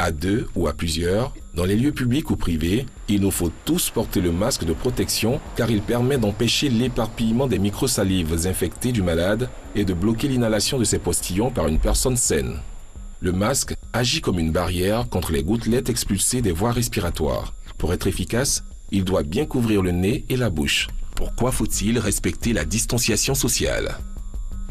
À deux ou à plusieurs, dans les lieux publics ou privés, il nous faut tous porter le masque de protection car il permet d'empêcher l'éparpillement des microsalives infectées du malade et de bloquer l'inhalation de ces postillons par une personne saine. Le masque agit comme une barrière contre les gouttelettes expulsées des voies respiratoires. Pour être efficace, il doit bien couvrir le nez et la bouche. Pourquoi faut-il respecter la distanciation sociale?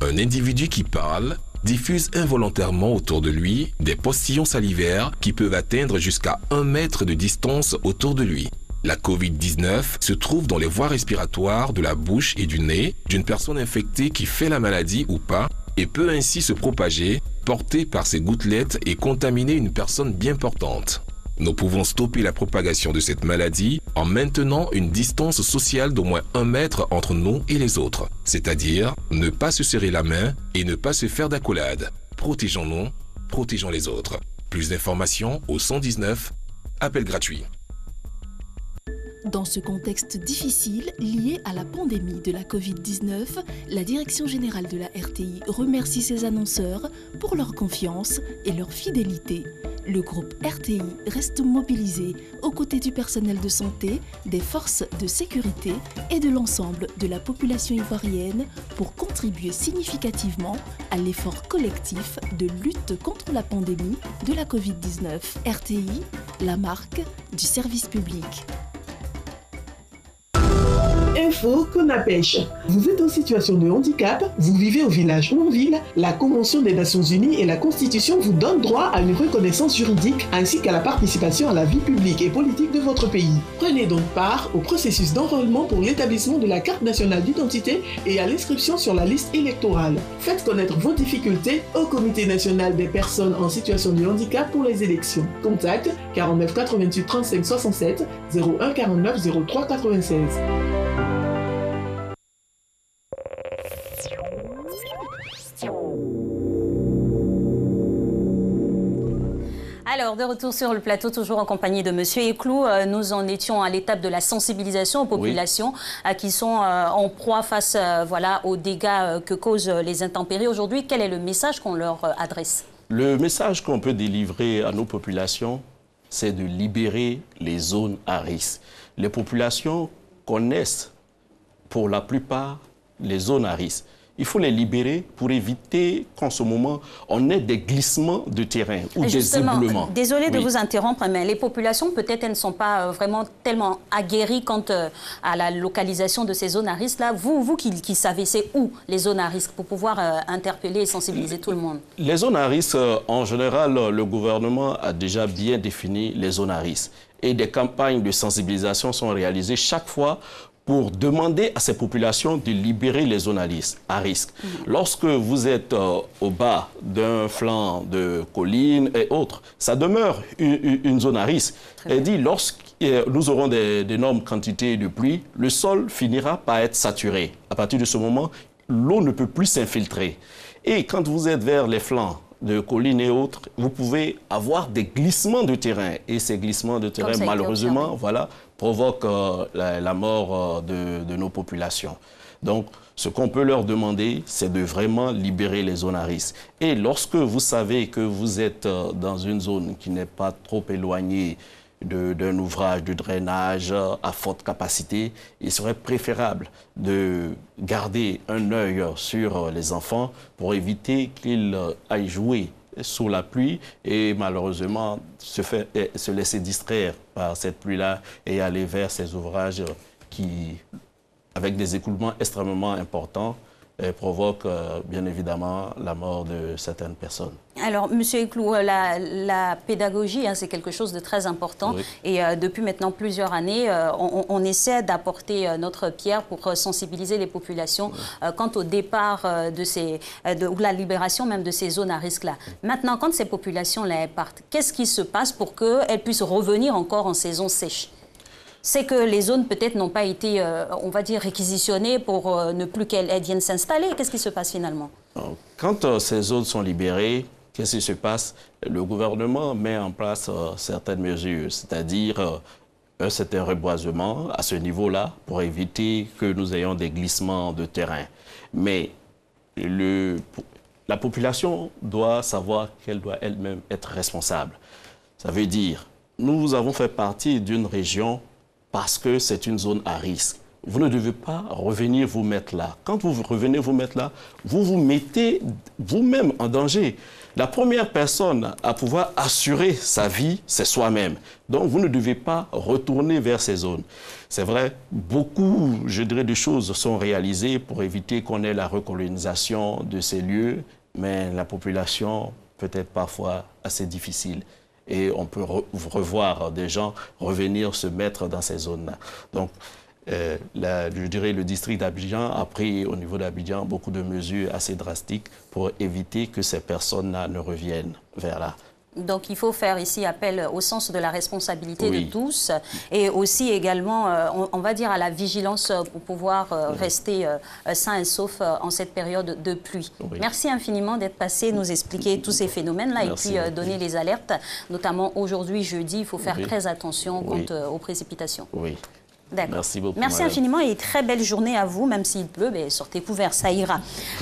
Un individu qui parle diffuse involontairement autour de lui des postillons salivaires qui peuvent atteindre jusqu'à 1 mètre de distance autour de lui. La Covid-19 se trouve dans les voies respiratoires de la bouche et du nez d'une personne infectée qui fait la maladie ou pas et peut ainsi se propager, portée par ces gouttelettes et contaminer une personne bien portante. Nous pouvons stopper la propagation de cette maladie en maintenant une distance sociale d'au moins 1 mètre entre nous et les autres, c'est-à-dire ne pas se serrer la main et ne pas se faire d'accolade. Protégeons-nous, protégeons les autres. Plus d'informations au 119, appel gratuit.
Dans ce contexte difficile lié à la pandémie de la Covid-19, la Direction générale de la RTI remercie ses annonceurs pour leur confiance et leur fidélité. Le groupe RTI reste mobilisé aux côtés du personnel de santé, des forces de sécurité et de l'ensemble de la population ivoirienne pour contribuer significativement à l'effort collectif de lutte contre la pandémie de la Covid-19. RTI, la marque du service public.
Info Conapêche. Vous êtes en situation de handicap, vous vivez au village ou en ville, la Convention des Nations Unies et la Constitution vous donnent droit à une reconnaissance juridique ainsi qu'à la participation à la vie publique et politique de votre pays. Prenez donc part au processus d'enrôlement pour l'établissement de la carte nationale d'identité et à l'inscription sur la liste électorale. Faites connaître vos difficultés au Comité national des personnes en situation de handicap pour les élections. Contact 49 88 35 67 01 49 03 96.
Alors, de retour sur le plateau, toujours en compagnie de Monsieur Eklou, nous en étions à l'étape de la sensibilisation aux populations qui sont en proie face voilà, aux dégâts que causent les intempéries. Aujourd'hui, quel est le message qu'on leur adresse? Le message qu'on peut délivrer à nos populations, c'est de libérer les zones à risque. Les populations connaissent pour la plupart les zones à risque. Il faut les libérer pour éviter qu'en ce moment, on ait des glissements de terrain ou des éboulements. Désolée de vous interrompre, mais les populations, peut-être, elles ne sont pas vraiment tellement aguerries quant à la localisation de ces zones à risque. Là, vous qui savez, c'est où les zones à risque pour pouvoir interpeller et sensibiliser tout le monde? Les zones à risque, en général, le gouvernement a déjà bien défini les zones à risque. Et des campagnes de sensibilisation sont réalisées chaque fois
pour demander à ces populations de libérer les zones à risque. Lorsque vous êtes au bas d'un flanc de collines et autres, ça demeure une zone à risque. Elle dit, lorsque nous aurons d'énormes quantités de pluie, le sol finira par être saturé. À partir de ce moment, l'eau ne peut plus s'infiltrer. Et quand vous êtes vers les flancs de collines et autres, vous pouvez avoir des glissements de terrain. Et ces glissements de terrain, malheureusement, voilà, provoquent la mort de nos populations. Donc, ce qu'on peut leur demander, c'est de vraiment libérer les zones à risque. Et lorsque vous savez que vous êtes dans une zone qui n'est pas trop éloignée d'un ouvrage de drainage à forte capacité, il serait préférable de garder un œil sur les enfants pour éviter qu'ils aillent jouer sous la pluie et malheureusement se laisser distraire par cette pluie-là et aller vers ces ouvrages qui, avec des écoulements extrêmement importants, provoque bien évidemment la mort de certaines personnes.
Alors, M. Eclou, la pédagogie, c'est quelque chose de très important. Oui. Et depuis maintenant plusieurs années, on essaie d'apporter notre pierre pour sensibiliser les populations quant au départ ou la libération même de ces zones à risque-là. Maintenant, quand ces populations-là partent, qu'est-ce qui se passe pour qu'elles puissent revenir encore en saison sèche? C'est que les zones peut-être n'ont pas été, on va dire, réquisitionnées pour ne plus qu'elles viennent s'installer. Qu'est-ce qui se passe finalement?
Quand ces zones sont libérées, qu'est-ce qui se passe? Le gouvernement met en place certaines mesures, c'est-à-dire un certain reboisement à ce niveau-là pour éviter que nous ayons des glissements de terrain. Mais la population doit savoir qu'elle doit elle-même être responsable. Ça veut dire, nous avons fait partie d'une région parce que c'est une zone à risque. Vous ne devez pas revenir vous mettre là. Quand vous revenez vous mettre là, vous vous mettez vous-même en danger. La première personne à pouvoir assurer sa vie, c'est soi-même. Donc, vous ne devez pas retourner vers ces zones. C'est vrai, beaucoup, je dirais, de choses sont réalisées pour éviter qu'on ait la recolonisation de ces lieux, mais la population peut être parfois assez difficile. Et on peut revoir des gens revenir se mettre dans ces zones-là. Donc, je dirais le district d'Abidjan a pris au niveau d'Abidjan beaucoup de mesures assez drastiques pour éviter que ces personnes-là ne reviennent vers là.
Donc, il faut faire ici appel au sens de la responsabilité de tous et aussi également, on va dire, à la vigilance pour pouvoir rester sain et sauf en cette période de pluie. Merci infiniment d'être passé, nous expliquer tous ces phénomènes-là et puis donner les alertes. Notamment aujourd'hui, jeudi, il faut faire très attention quant aux précipitations. D'accord.
Merci beaucoup.
Merci infiniment et très belle journée à vous, même s'il pleut, mais sortez couverts, ça ira.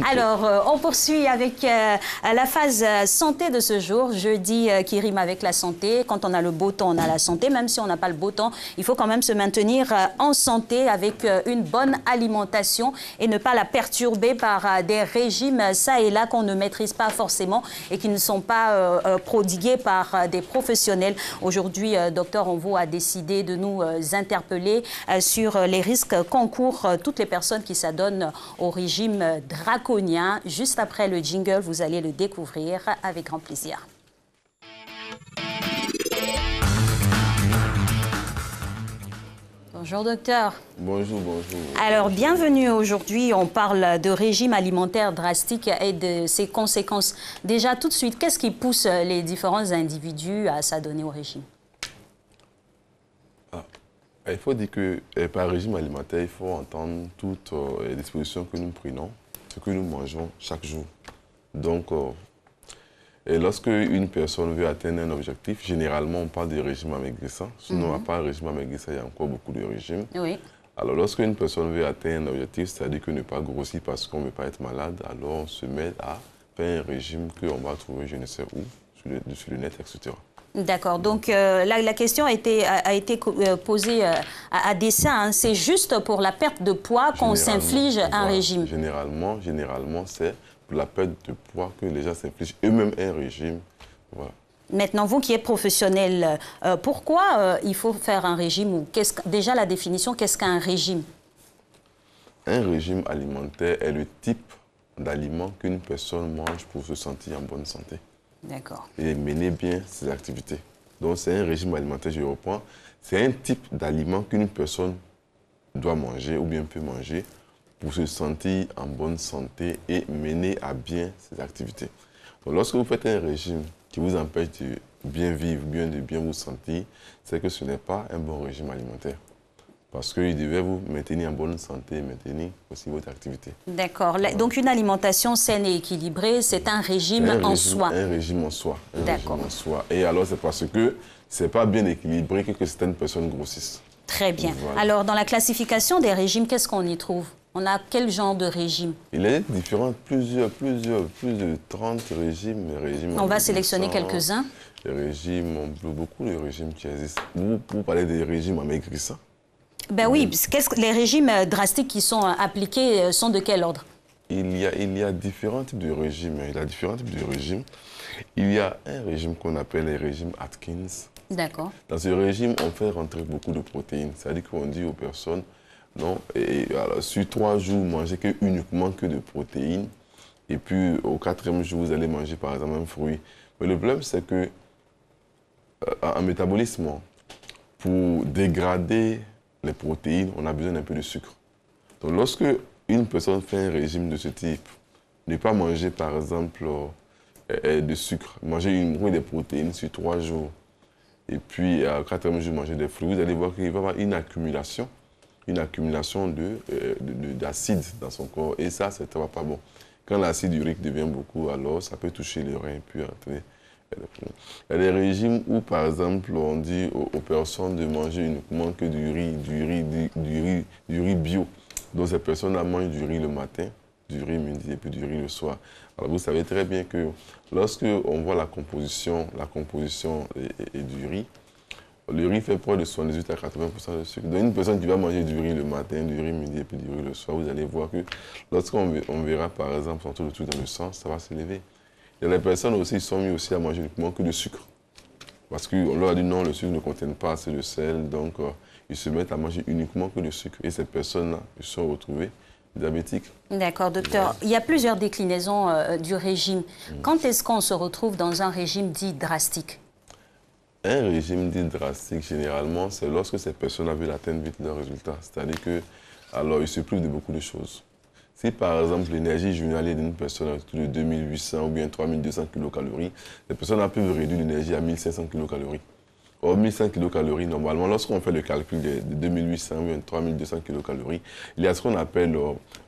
Alors, on poursuit avec la phase santé de ce jour, jeudi qui rime avec la santé. Quand on a le beau temps, on a la santé. Même si on n'a pas le beau temps, il faut quand même se maintenir en santé avec une bonne alimentation et ne pas la perturber par des régimes ça et là qu'on ne maîtrise pas forcément et qui ne sont pas prodigués par des professionnels. Aujourd'hui, Docteur Onvo a décidé de nous interpeller sur les risques qu'encourent toutes les personnes qui s'adonnent au régime draconien. Juste après le jingle, vous allez le découvrir avec grand plaisir. Bonjour docteur.
Bonjour, bonjour.
Alors bienvenue aujourd'hui, on parle de régime alimentaire drastique et de ses conséquences. Déjà tout de suite, qu'est-ce qui pousse les différents individus à s'adonner au régime?
Il faut dire que par régime alimentaire, il faut entendre toutes les dispositions que nous prenons, ce que nous mangeons chaque jour. Donc, lorsque une personne veut atteindre un objectif, généralement on parle de régime amaigrissant. Sinon, à part régime amaigrissant, il y a encore beaucoup de régimes.
Oui.
Alors, lorsque une personne veut atteindre un objectif, c'est-à-dire que ne pas grossir parce qu'on ne veut pas être malade, alors on se met à faire un régime qu'on va trouver je ne sais où, sur le net, etc.
D'accord. Donc, la question a été posée à dessein. C'est juste pour la perte de poids qu'on s'inflige un régime.
Généralement, c'est pour la perte de poids que les gens s'infligent eux-mêmes un régime. Voilà.
Maintenant, vous qui êtes professionnel, pourquoi il faut faire un régime ou déjà la définition, qu'est-ce qu'un régime?
Un régime alimentaire est le type d'aliments qu'une personne mange pour se sentir en bonne santé.
D'accord.
Et mener bien ses activités. Donc c'est un régime alimentaire, je reprends, c'est un type d'aliment qu'une personne doit manger ou bien peut manger pour se sentir en bonne santé et mener à bien ses activités. Donc, lorsque vous faites un régime qui vous empêche de bien vivre, de bien vous sentir, c'est que ce n'est pas un bon régime alimentaire. Parce qu'il devait vous maintenir en bonne santé, maintenir aussi votre activité.
D'accord. Donc une alimentation saine et équilibrée, c'est un régime en soi.
Un régime en soi.
D'accord.
Et alors c'est parce que ce n'est pas bien équilibré que certaines personnes grossissent.
Très bien.
Voilà.
Alors dans la classification des régimes, qu'est-ce qu'on y trouve? On a quel genre de régime?
Il est différent, plus de 30 régimes.
On va sélectionner quelques-uns.
Les régimes, beaucoup de régimes qui existent. Vous parlez des régimes amaigrissants?
Ben oui, les régimes drastiques qui sont appliqués sont de quel ordre?
Il y a différents types de régimes. Il y a un régime qu'on appelle le régime Atkins.
D'accord.
Dans ce régime, on fait rentrer beaucoup de protéines. C'est-à-dire qu'on dit aux personnes, non, et alors, sur 3 jours, mangez uniquement que de protéines. Et puis, au 4e jour, vous allez manger, par exemple, un fruit. Mais le problème, c'est que en métabolisme, pour dégrader les protéines, on a besoin d'un peu de sucre. Donc, lorsque une personne fait un régime de ce type, ne pas manger, par exemple, de sucre, manger une des protéines sur 3 jours, et puis, au 4e jour, manger des fruits, vous allez voir qu'il va y avoir une accumulation d'acide dans son corps. Et ça, c'est pas bon. Quand l'acide urique devient beaucoup, alors ça peut toucher les reins et puis entrer. Il y a des régimes où, par exemple, on dit aux personnes de manger uniquement que du riz bio. Donc, ces personnes-là mangent du riz le matin, du riz midi et puis du riz le soir. Alors, vous savez très bien que lorsque on voit la composition du riz, le riz fait près de 78 à 80% de sucre. Donc, une personne qui va manger du riz le matin, du riz midi et puis du riz le soir, vous allez voir que lorsqu'on verra, par exemple, son taux de sucre dans le sang, ça va s'élever. Il y a des personnes aussi qui sont mises aussi à manger uniquement que de sucre. Parce qu'on leur a dit non, le sucre ne contient pas assez de sel, donc ils se mettent à manger uniquement que de sucre. Et ces personnes-là, ils sont retrouvées diabétiques.
D'accord, docteur. Il y a plusieurs déclinaisons du régime. Quand est-ce qu'on se retrouve dans un régime dit drastique?
Un régime dit drastique, généralement, c'est lorsque ces personnes veulent atteindre vite leurs résultats. C'est-à-dire que, alors, ils se privent de beaucoup de choses. Si, par exemple, l'énergie journalière d'une personne est autour de 2800 ou bien 3200 kcal, les personnes peuvent réduire l'énergie à 1500 kcal. Or, 1100 kcal, normalement, lorsqu'on fait le calcul de 2800 ou bien 3200 kcal, il y a ce qu'on appelle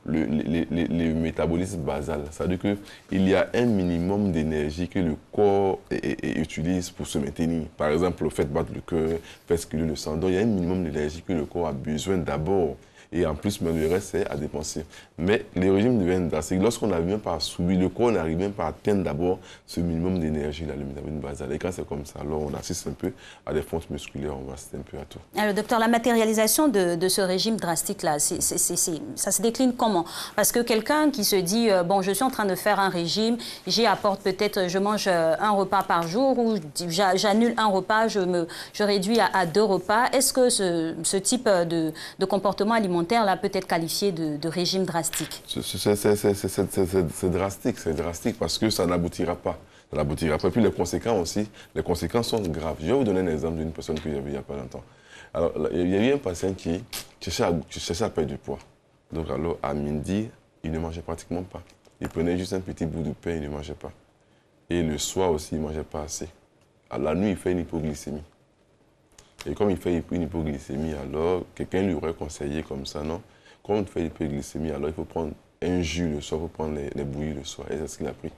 le métabolisme basal. C'est-à-dire qu'il y a un minimum d'énergie que le corps utilise pour se maintenir. Par exemple, le fait de battre le cœur, faire circuler le sang. Donc, il y a un minimum d'énergie que le corps a besoin d'abord. Et en plus, même le reste, c'est à dépenser. Mais les régimes deviennent drastiques. Lorsqu'on n'arrive même pas à subir, le corps n'arrive même pas à atteindre d'abord ce minimum d'énergie, le métabolisme basal. Et quand c'est comme ça, alors on assiste un peu à des fontes musculaires, on assiste un peu à tout. Alors,
docteur, la matérialisation de ce régime drastique-là, ça se décline comment? Parce que quelqu'un qui se dit, bon, je suis en train de faire un régime, j'y apporte peut-être, je mange un repas par jour, ou j'annule un repas, je réduis à 2 repas. Est-ce que ce type de comportement alimentaire là peut être qualifié de régime drastique?
C'est drastique parce que ça n'aboutira pas. Ça n'aboutira pas. Et puis les conséquences sont graves. Je vais vous donner un exemple d'une personne que j'ai vue il n'y a pas longtemps. Alors, il y a eu un patient qui cherchait à perdre du poids. Donc alors, à midi, il ne mangeait pratiquement pas. Il prenait juste un petit bout de pain, il ne mangeait pas. Et le soir aussi, il ne mangeait pas assez. À la nuit, il fait une hypoglycémie. Et comme il fait une hypoglycémie, alors quelqu'un lui aurait conseillé comme ça, non? Quand on fait une hypoglycémie, alors il faut prendre un jus le soir, il faut prendre les bouillies le soir. Et c'est ce qu'il a pris.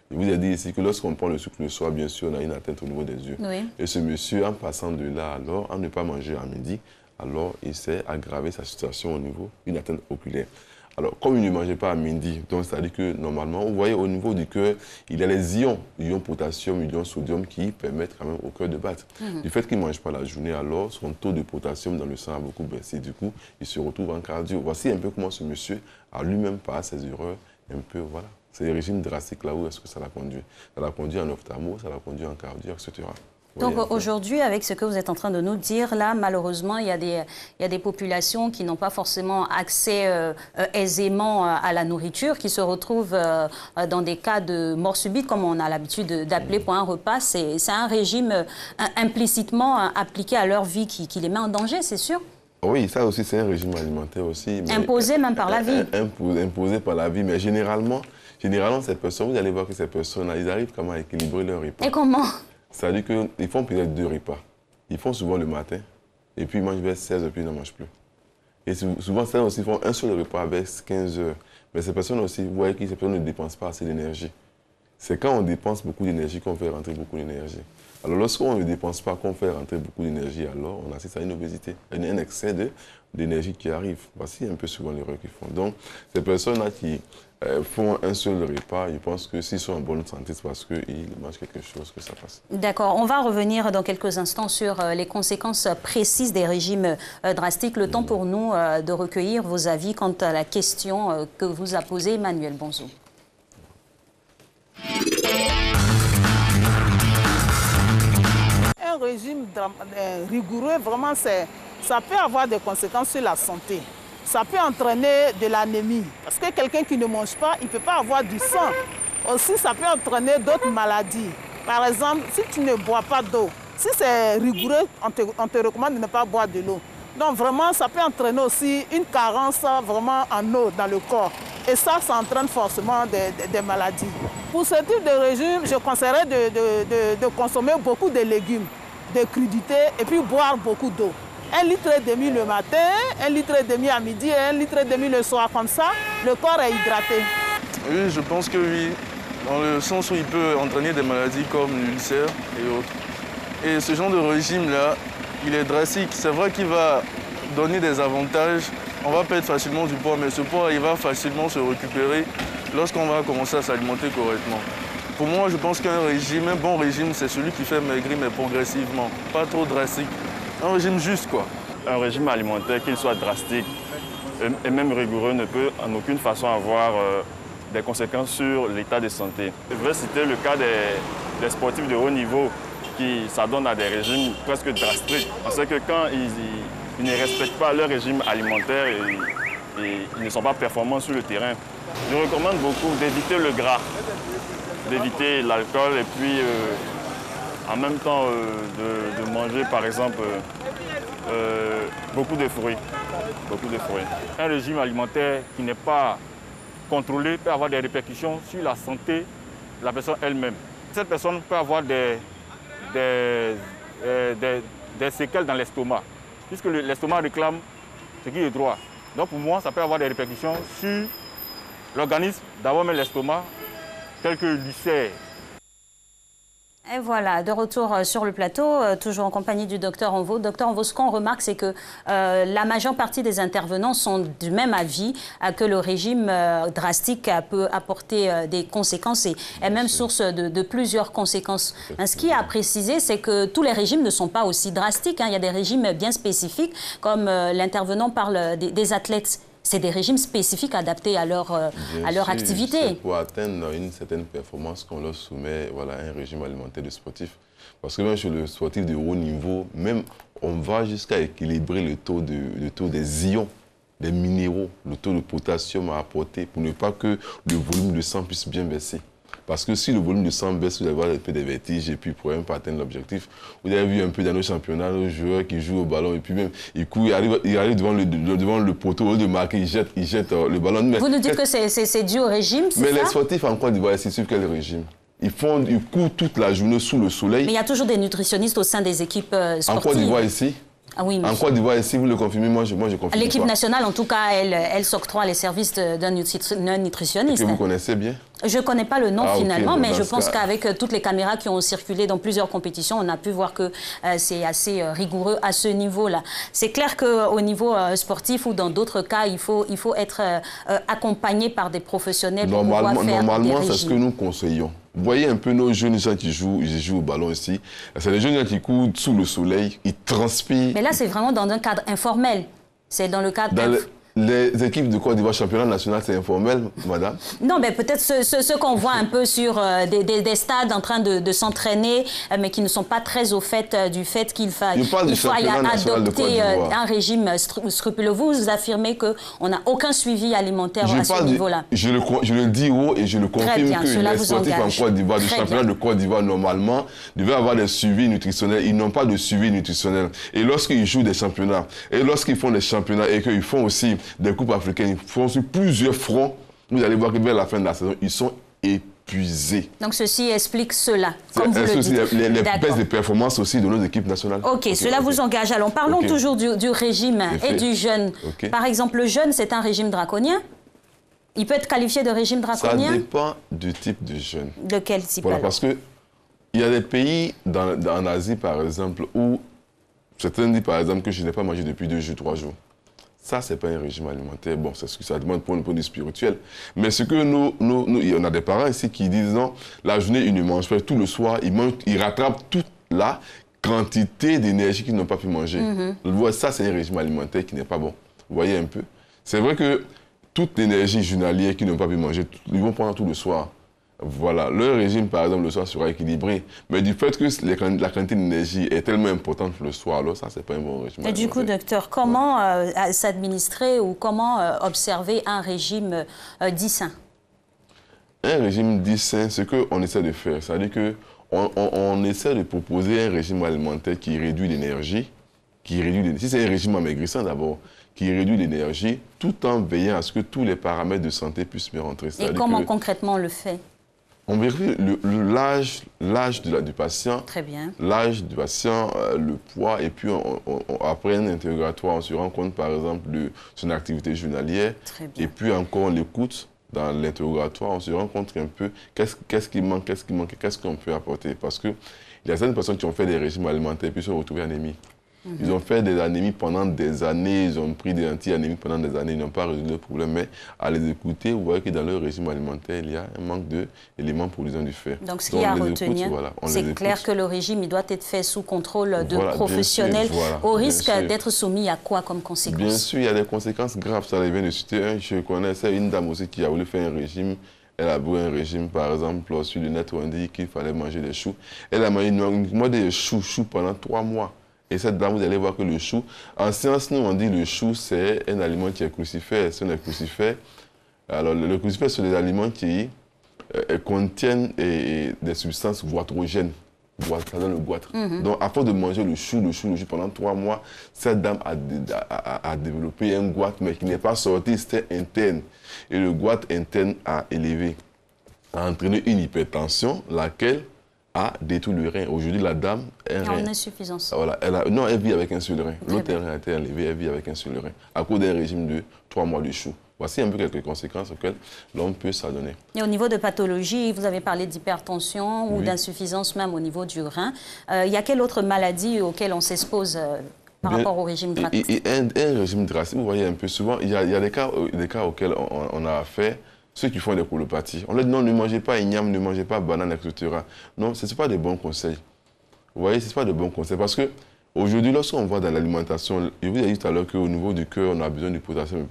Je vous ai dit ici que lorsqu'on prend le sucre le soir, bien sûr, on a une atteinte au niveau des yeux. Oui. Et ce monsieur, en passant de là, alors, en ne pas manger à midi, alors il s'est aggravé sa situation au niveau d'une atteinte oculaire. Alors, comme il ne mangeait pas à midi, donc c'est-à-dire que normalement, vous voyez au niveau du cœur, il y a les ions potassium, ions sodium qui permettent quand même au cœur de battre. Du fait qu'il ne mange pas la journée, alors son taux de potassium dans le sang a beaucoup baissé. Du coup, il se retrouve en cardio. Voici un peu comment ce monsieur a lui-même par ses erreurs, un peu, voilà. C'est le régime drastique là où est-ce que ça l'a conduit. Ça l'a conduit en ophtalmo, ça l'a conduit en cardio, etc.
Donc aujourd'hui, avec ce que vous êtes en train de nous dire, là, malheureusement, il y a des populations qui n'ont pas forcément accès aisément à la nourriture, qui se retrouvent dans des cas de mort subite, comme on a l'habitude d'appeler pour un repas. C'est un régime implicitement appliqué à leur vie qui les met en danger, c'est sûr?
Oui, ça aussi, c'est un régime alimentaire aussi.
Imposé même par la vie.
Imposé par la vie, mais généralement, ces personnes, vous allez voir que ces personnes-là, ils arrivent comment à équilibrer leur repas.
Et comment?
C'est-à-dire qu'ils font peut-être 2 repas. Ils font souvent le matin, et puis ils mangent vers 16 h, puis ils n'en mangent plus. Et souvent, certains aussi font un seul repas vers 15 h. Mais ces personnes aussi, vous voyez que ces personnes ne dépensent pas assez d'énergie. C'est quand on dépense beaucoup d'énergie qu'on fait rentrer beaucoup d'énergie. Alors, lorsqu'on ne dépense pas, qu'on fait rentrer beaucoup d'énergie, alors on assiste à une obésité, un excès d'énergie qui arrive. Voici un peu souvent l'erreur qu'ils font. Donc, ces personnes-là qui font un seul repas, je pense que s'ils sont en bonne santé, c'est parce qu'ils mangent quelque chose que ça passe.
D'accord. On va revenir dans quelques instants sur les conséquences précises des régimes drastiques. Le temps pour nous de recueillir vos avis quant à la question que vous a posée Emmanuel Bonzo.
Un régime rigoureux, vraiment, ça peut avoir des conséquences sur la santé. Ça peut entraîner de l'anémie. Parce que quelqu'un qui ne mange pas, il ne peut pas avoir du sang. Aussi, ça peut entraîner d'autres maladies. Par exemple, si tu ne bois pas d'eau, si c'est rigoureux, on te recommande de ne pas boire de l'eau. Donc vraiment, ça peut entraîner aussi une carence vraiment en eau dans le corps. Et ça entraîne forcément des maladies. Pour ce type de régime, je conseillerais de consommer beaucoup de légumes, de crudités et puis boire beaucoup d'eau. 1,5 litre le matin, 1,5 litre à midi et 1,5 litre le soir. Comme ça, le corps est hydraté.
Oui, je pense que oui. Dans le sens où il peut entraîner des maladies comme l'ulcère et autres. Et ce genre de régime-là, il est drastique. C'est vrai qu'il va donner des avantages. On va perdre facilement du poids, mais ce poids, il va facilement se récupérer lorsqu'on va commencer à s'alimenter correctement. Pour moi, je pense qu'un régime, un bon régime, c'est celui qui fait maigrir, mais progressivement, pas trop drastique. Un régime juste, quoi.
Un régime alimentaire, qu'il soit drastique et même rigoureux, ne peut en aucune façon avoir des conséquences sur l'état de santé. Je vais citer le cas des sportifs de haut niveau qui s'adonnent à des régimes presque drastiques. On sait que quand ils ne respectent pas leur régime alimentaire et ils ne sont pas performants sur le terrain, je recommande beaucoup d'éviter le gras, d'éviter l'alcool et puis en même temps de manger par exemple beaucoup de fruits. Un régime alimentaire qui n'est pas contrôlé peut avoir des répercussions sur la santé de la personne elle-même. Cette personne peut avoir des séquelles dans l'estomac, puisque l'estomac réclame ce qui est droit. Donc pour moi, ça peut avoir des répercussions sur l'organisme, d'abord même l'estomac, tel que l'ulcère.
Et voilà, de retour sur le plateau, toujours en compagnie du docteur Onvo. Docteur Onvo, ce qu'on remarque, c'est que la majeure partie des intervenants sont du même avis que le régime drastique peut apporter des conséquences et est même source de plusieurs conséquences. Ce qui est à préciser, c'est que tous les régimes ne sont pas aussi drastiques. Il y a des régimes bien spécifiques, comme l'intervenant parle des athlètes. C'est des régimes spécifiques adaptés à leur activité.
C'est pour atteindre une certaine performance qu'on leur soumet un régime alimentaire de sportif. Parce que même chez le sportif de haut niveau, même on va jusqu'à équilibrer le taux des ions, des minéraux, le taux de potassium à apporter pour ne pas que le volume de sang puisse bien baisser. Parce que si le volume de sang baisse, vous allez avoir un peu de vertige et puis pour même pas atteindre l'objectif. Vous avez vu un peu dans nos championnats, nos joueurs qui jouent au ballon et puis même ils courent, ils arrivent devant le poteau, au lieu de marquer, ils jettent le ballon. Mais,
vous nous dites que c'est dû au régime, c'est ça?
Mais les sportifs en Côte d'Ivoire, c'est sur quel régime? Ils courent toute la journée sous le soleil.
Mais il y a toujours des nutritionnistes au sein des équipes sportives.
En Côte d'Ivoire ici?
Ah oui,
en Côte d'Ivoire, si vous le confirmez, moi je confirme.
L'équipe nationale, en tout cas, elle s'octroie les services d'un nutritionniste.
Que vous connaissez bien?
Je ne connais pas le nom finalement,
okay,
mais je pense qu'avec toutes les caméras qui ont circulé dans plusieurs compétitions, on a pu voir que c'est assez rigoureux à ce niveau-là. C'est clair qu'au niveau sportif ou dans d'autres cas, il faut être accompagné par des professionnels pour pouvoir faire des régimes.
Normalement, c'est ce que nous conseillons. Vous voyez un peu nos jeunes gens qui jouent au ballon ici. C'est les jeunes gens qui courent sous le soleil, ils transpirent.
Mais là, c'est vraiment dans un cadre informel. C'est dans le cadre...
Les équipes de Côte d'Ivoire, championnat national, c'est informel, madame?
Non, mais peut-être ceux qu'on voit un peu sur des stades en train de s'entraîner, mais qui ne sont pas très au fait du fait qu'il faut adopter un régime scrupuleux. Vous affirmez qu'on n'a aucun suivi alimentaire à ce niveau-là.
Je le dis haut et je le confirme que les sportifs en Côte d'Ivoire, du championnat de Côte d'Ivoire, normalement, devaient avoir des suivis nutritionnels. Ils n'ont pas de suivi nutritionnel. Et lorsqu'ils jouent des championnats, et lorsqu'ils font des championnats, et qu'ils font aussi des coupes africaines, ils font sur plusieurs fronts, vous allez voir que vers la fin de la saison, ils sont épuisés.
Donc ceci explique cela, comme vous le dites.
Les baisses de performance aussi de nos équipes nationales.
Ok, cela vous engage. Alors parlons toujours du régime et du jeûne. Par exemple, le jeûne, c'est un régime draconien? Il peut être qualifié de régime draconien?
Ça dépend du type de jeûne.
De quel type?
Voilà, parce qu'il y a des pays en Asie, par exemple, où certains disent, par exemple, que je n'ai pas mangé depuis 2 jours, 3 jours. Ça, ce n'est pas un régime alimentaire. Bon, c'est ce que ça demande pour un point de vue spirituel. Mais ce que on a des parents ici qui disent, non, la journée, ils ne mangent pas. Tout le soir, ils rattrapent toute la quantité d'énergie qu'ils n'ont pas pu manger. Ça, c'est un régime alimentaire qui n'est pas bon. Vous voyez un peu? C'est vrai que toute l'énergie journalière qu'ils n'ont pas pu manger, ils vont prendre tout le soir. Voilà, le régime, par exemple, le soir sera équilibré. Mais du fait que la quantité d'énergie est tellement importante le soir, alors ça, c'est pas un bon régime.
Et du coup, docteur, comment s'administrer ou comment observer un régime dit sain?
Un régime dit sain, ce qu'on essaie de faire, c'est-à-dire qu'on essaie de proposer un régime alimentaire qui réduit l'énergie, si c'est un régime amaigrissant d'abord, qui réduit l'énergie, tout en veillant à ce que tous les paramètres de santé puissent bien rentrer.
Et comment concrètement on le fait?
On vérifie l'âge du patient, l'âge du patient, le poids, et puis après un interrogatoire, on se rend compte par exemple de son activité journalière, et puis encore on l'écoute dans l'interrogatoire, on se rend compte un peu qu'est-ce qui manque, qu'est-ce qu'on peut apporter. Parce qu'il y a certaines personnes qui ont fait des régimes alimentaires puis se sont retrouvées anémies. Ils ont fait des anémies pendant des années, ils ont pris des anti-anémies pendant des années, ils n'ont pas résolu le problème. Mais à les écouter, vous voyez que dans leur régime alimentaire, il y a un manque d'éléments produisant du fer.
Donc ce qu'il y a à retenir, c'est clair que le régime il doit être fait sous contrôle de professionnels, au risque d'être soumis à quoi comme conséquence?
Bien sûr, il y a des conséquences graves. Ça vient de citer je connaissais une dame aussi qui a voulu faire un régime. Elle a voulu un régime, par exemple, sur le net où on dit qu'il fallait manger des choux. Elle a mangé des choux pendant 3 mois. Et cette dame, vous allez voir que le chou, en science, nous, on dit que le chou, c'est un aliment qui est crucifère. C'est un crucifère. Alors, le crucifère, c'est des aliments qui contiennent des substances goitrogènes. Ça donne le goitre. Donc, à force de manger le chou pendant 3 mois, cette dame a développé un goitre, mais qui n'est pas sorti, c'était interne. Et le goitre interne a entraîné une hypertension, laquelle a détruit le rein. Aujourd'hui, la dame...
En insuffisance.
Voilà, elle vit avec un seul rein. L'autre rein a été enlevé, elle vit avec un seul rein. À cause d'un régime de 3 mois de chou. Voici un peu quelques conséquences auxquelles l'homme peut s'adonner.
Et au niveau de pathologie, vous avez parlé d'hypertension ou d'insuffisance même au niveau du rein. Il y a quelle autre maladie auquel on s'expose par rapport au régime drastique?
Un régime drastique, vous voyez un peu souvent, il y a des cas auxquels on a affaire. Ceux qui font des colopathies. On leur dit non, ne mangez pas igname, ne mangez pas banane, etc. Non, ce n'est pas des bons conseils. Vous voyez, ce n'est pas de bons conseils. Parce qu'aujourd'hui, lorsqu'on voit dans l'alimentation, je vous ai dit tout à l'heure qu'au niveau du cœur, on a besoin du potassium, un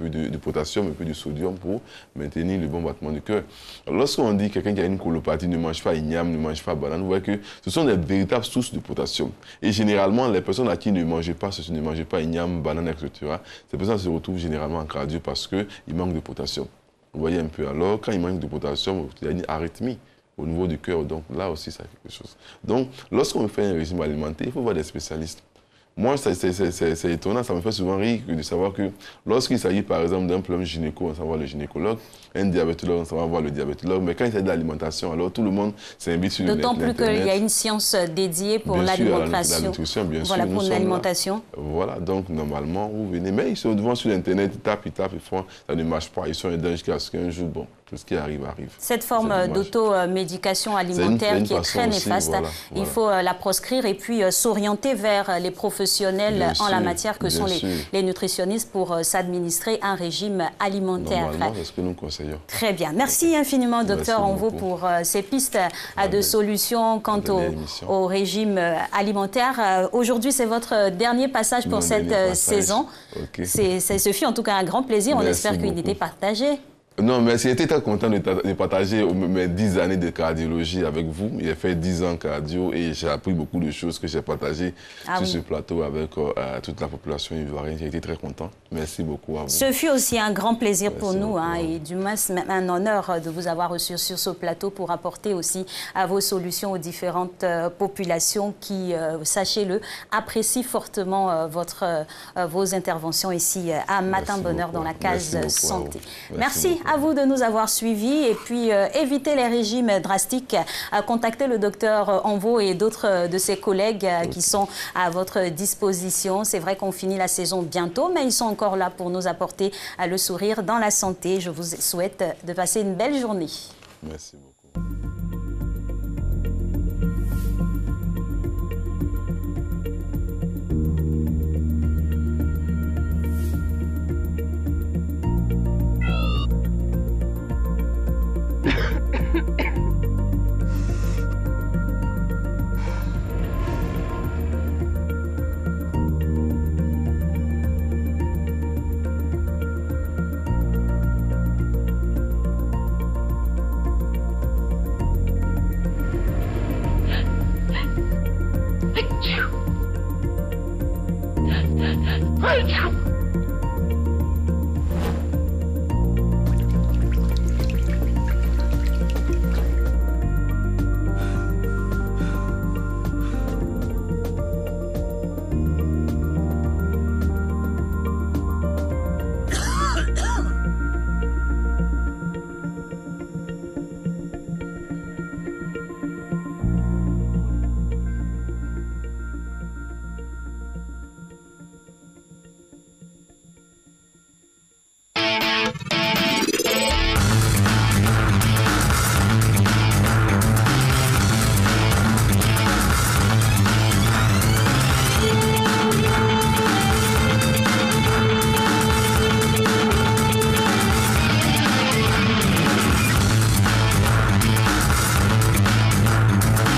peu de sodium pour maintenir le bon battement du cœur. Lorsqu'on dit quelqu'un qui a une colopathie ne mange pas igname, ne mange pas banane, vous voyez que ce sont des véritables sources de potassium. Et généralement, les personnes à qui ne mangent pas igname, banane, etc., ces personnes se retrouvent généralement en cardio parce qu'ils manquent de potassium. Vous voyez un peu, alors quand il manque de potassium, il y a une arythmie au niveau du cœur, donc là aussi ça fait quelque chose. Donc lorsqu'on fait un régime alimentaire, il faut voir des spécialistes. Moi, c'est étonnant, ça me fait souvent rire de savoir que lorsqu'il s'agit par exemple d'un problème gynéco, on s'en va voir le gynécologue, un diabétologue, on s'en va voir le diabétologue, mais quand il s'agit de l'alimentation, alors tout le monde s'invite sur
D'autant plus qu'il y a une science dédiée pour l'alimentation. Voilà, pour l'alimentation.
Voilà, donc normalement, vous venez, mais ils sont devant sur Internet, ils tapent, ils font, ça ne marche pas, ils sont aidants jusqu'à ce qu'un jour, bon. Tout ce qui arrive, arrive.
Cette forme d'automédication alimentaire qui est très néfaste, il faut la proscrire et puis s'orienter vers les professionnels en la matière que sont les nutritionnistes pour s'administrer un régime alimentaire.
Normalement, c'est ce que nous conseillons.
Très bien. Merci infiniment, docteur Onvo, pour ces pistes de solutions quant au régime alimentaire. Aujourd'hui, c'est votre dernier passage pour cette saison. Ce fut en tout cas un grand plaisir. On espère qu'il était partagé.
Non, mais j'ai été très content de partager mes 10 années de cardiologie avec vous. J'ai fait 10 ans cardio et j'ai appris beaucoup de choses que j'ai partagées sur ce plateau avec toute la population ivoirienne. J'ai été très content. Merci beaucoup à vous.
Ce fut aussi un grand plaisir pour nous et du moins un honneur de vous avoir reçu sur ce plateau pour apporter aussi vos solutions aux différentes populations qui, sachez-le, apprécient fortement vos interventions ici à Matin Bonheur dans la case santé. Merci à vous de nous avoir suivis et puis évitez les régimes drastiques. Contactez le docteur Onvo et d'autres de ses collègues qui sont à votre disposition. C'est vrai qu'on finit la saison bientôt, mais ils sont encore là pour nous apporter le sourire dans la santé. Je vous souhaite de passer une belle journée.
Merci beaucoup.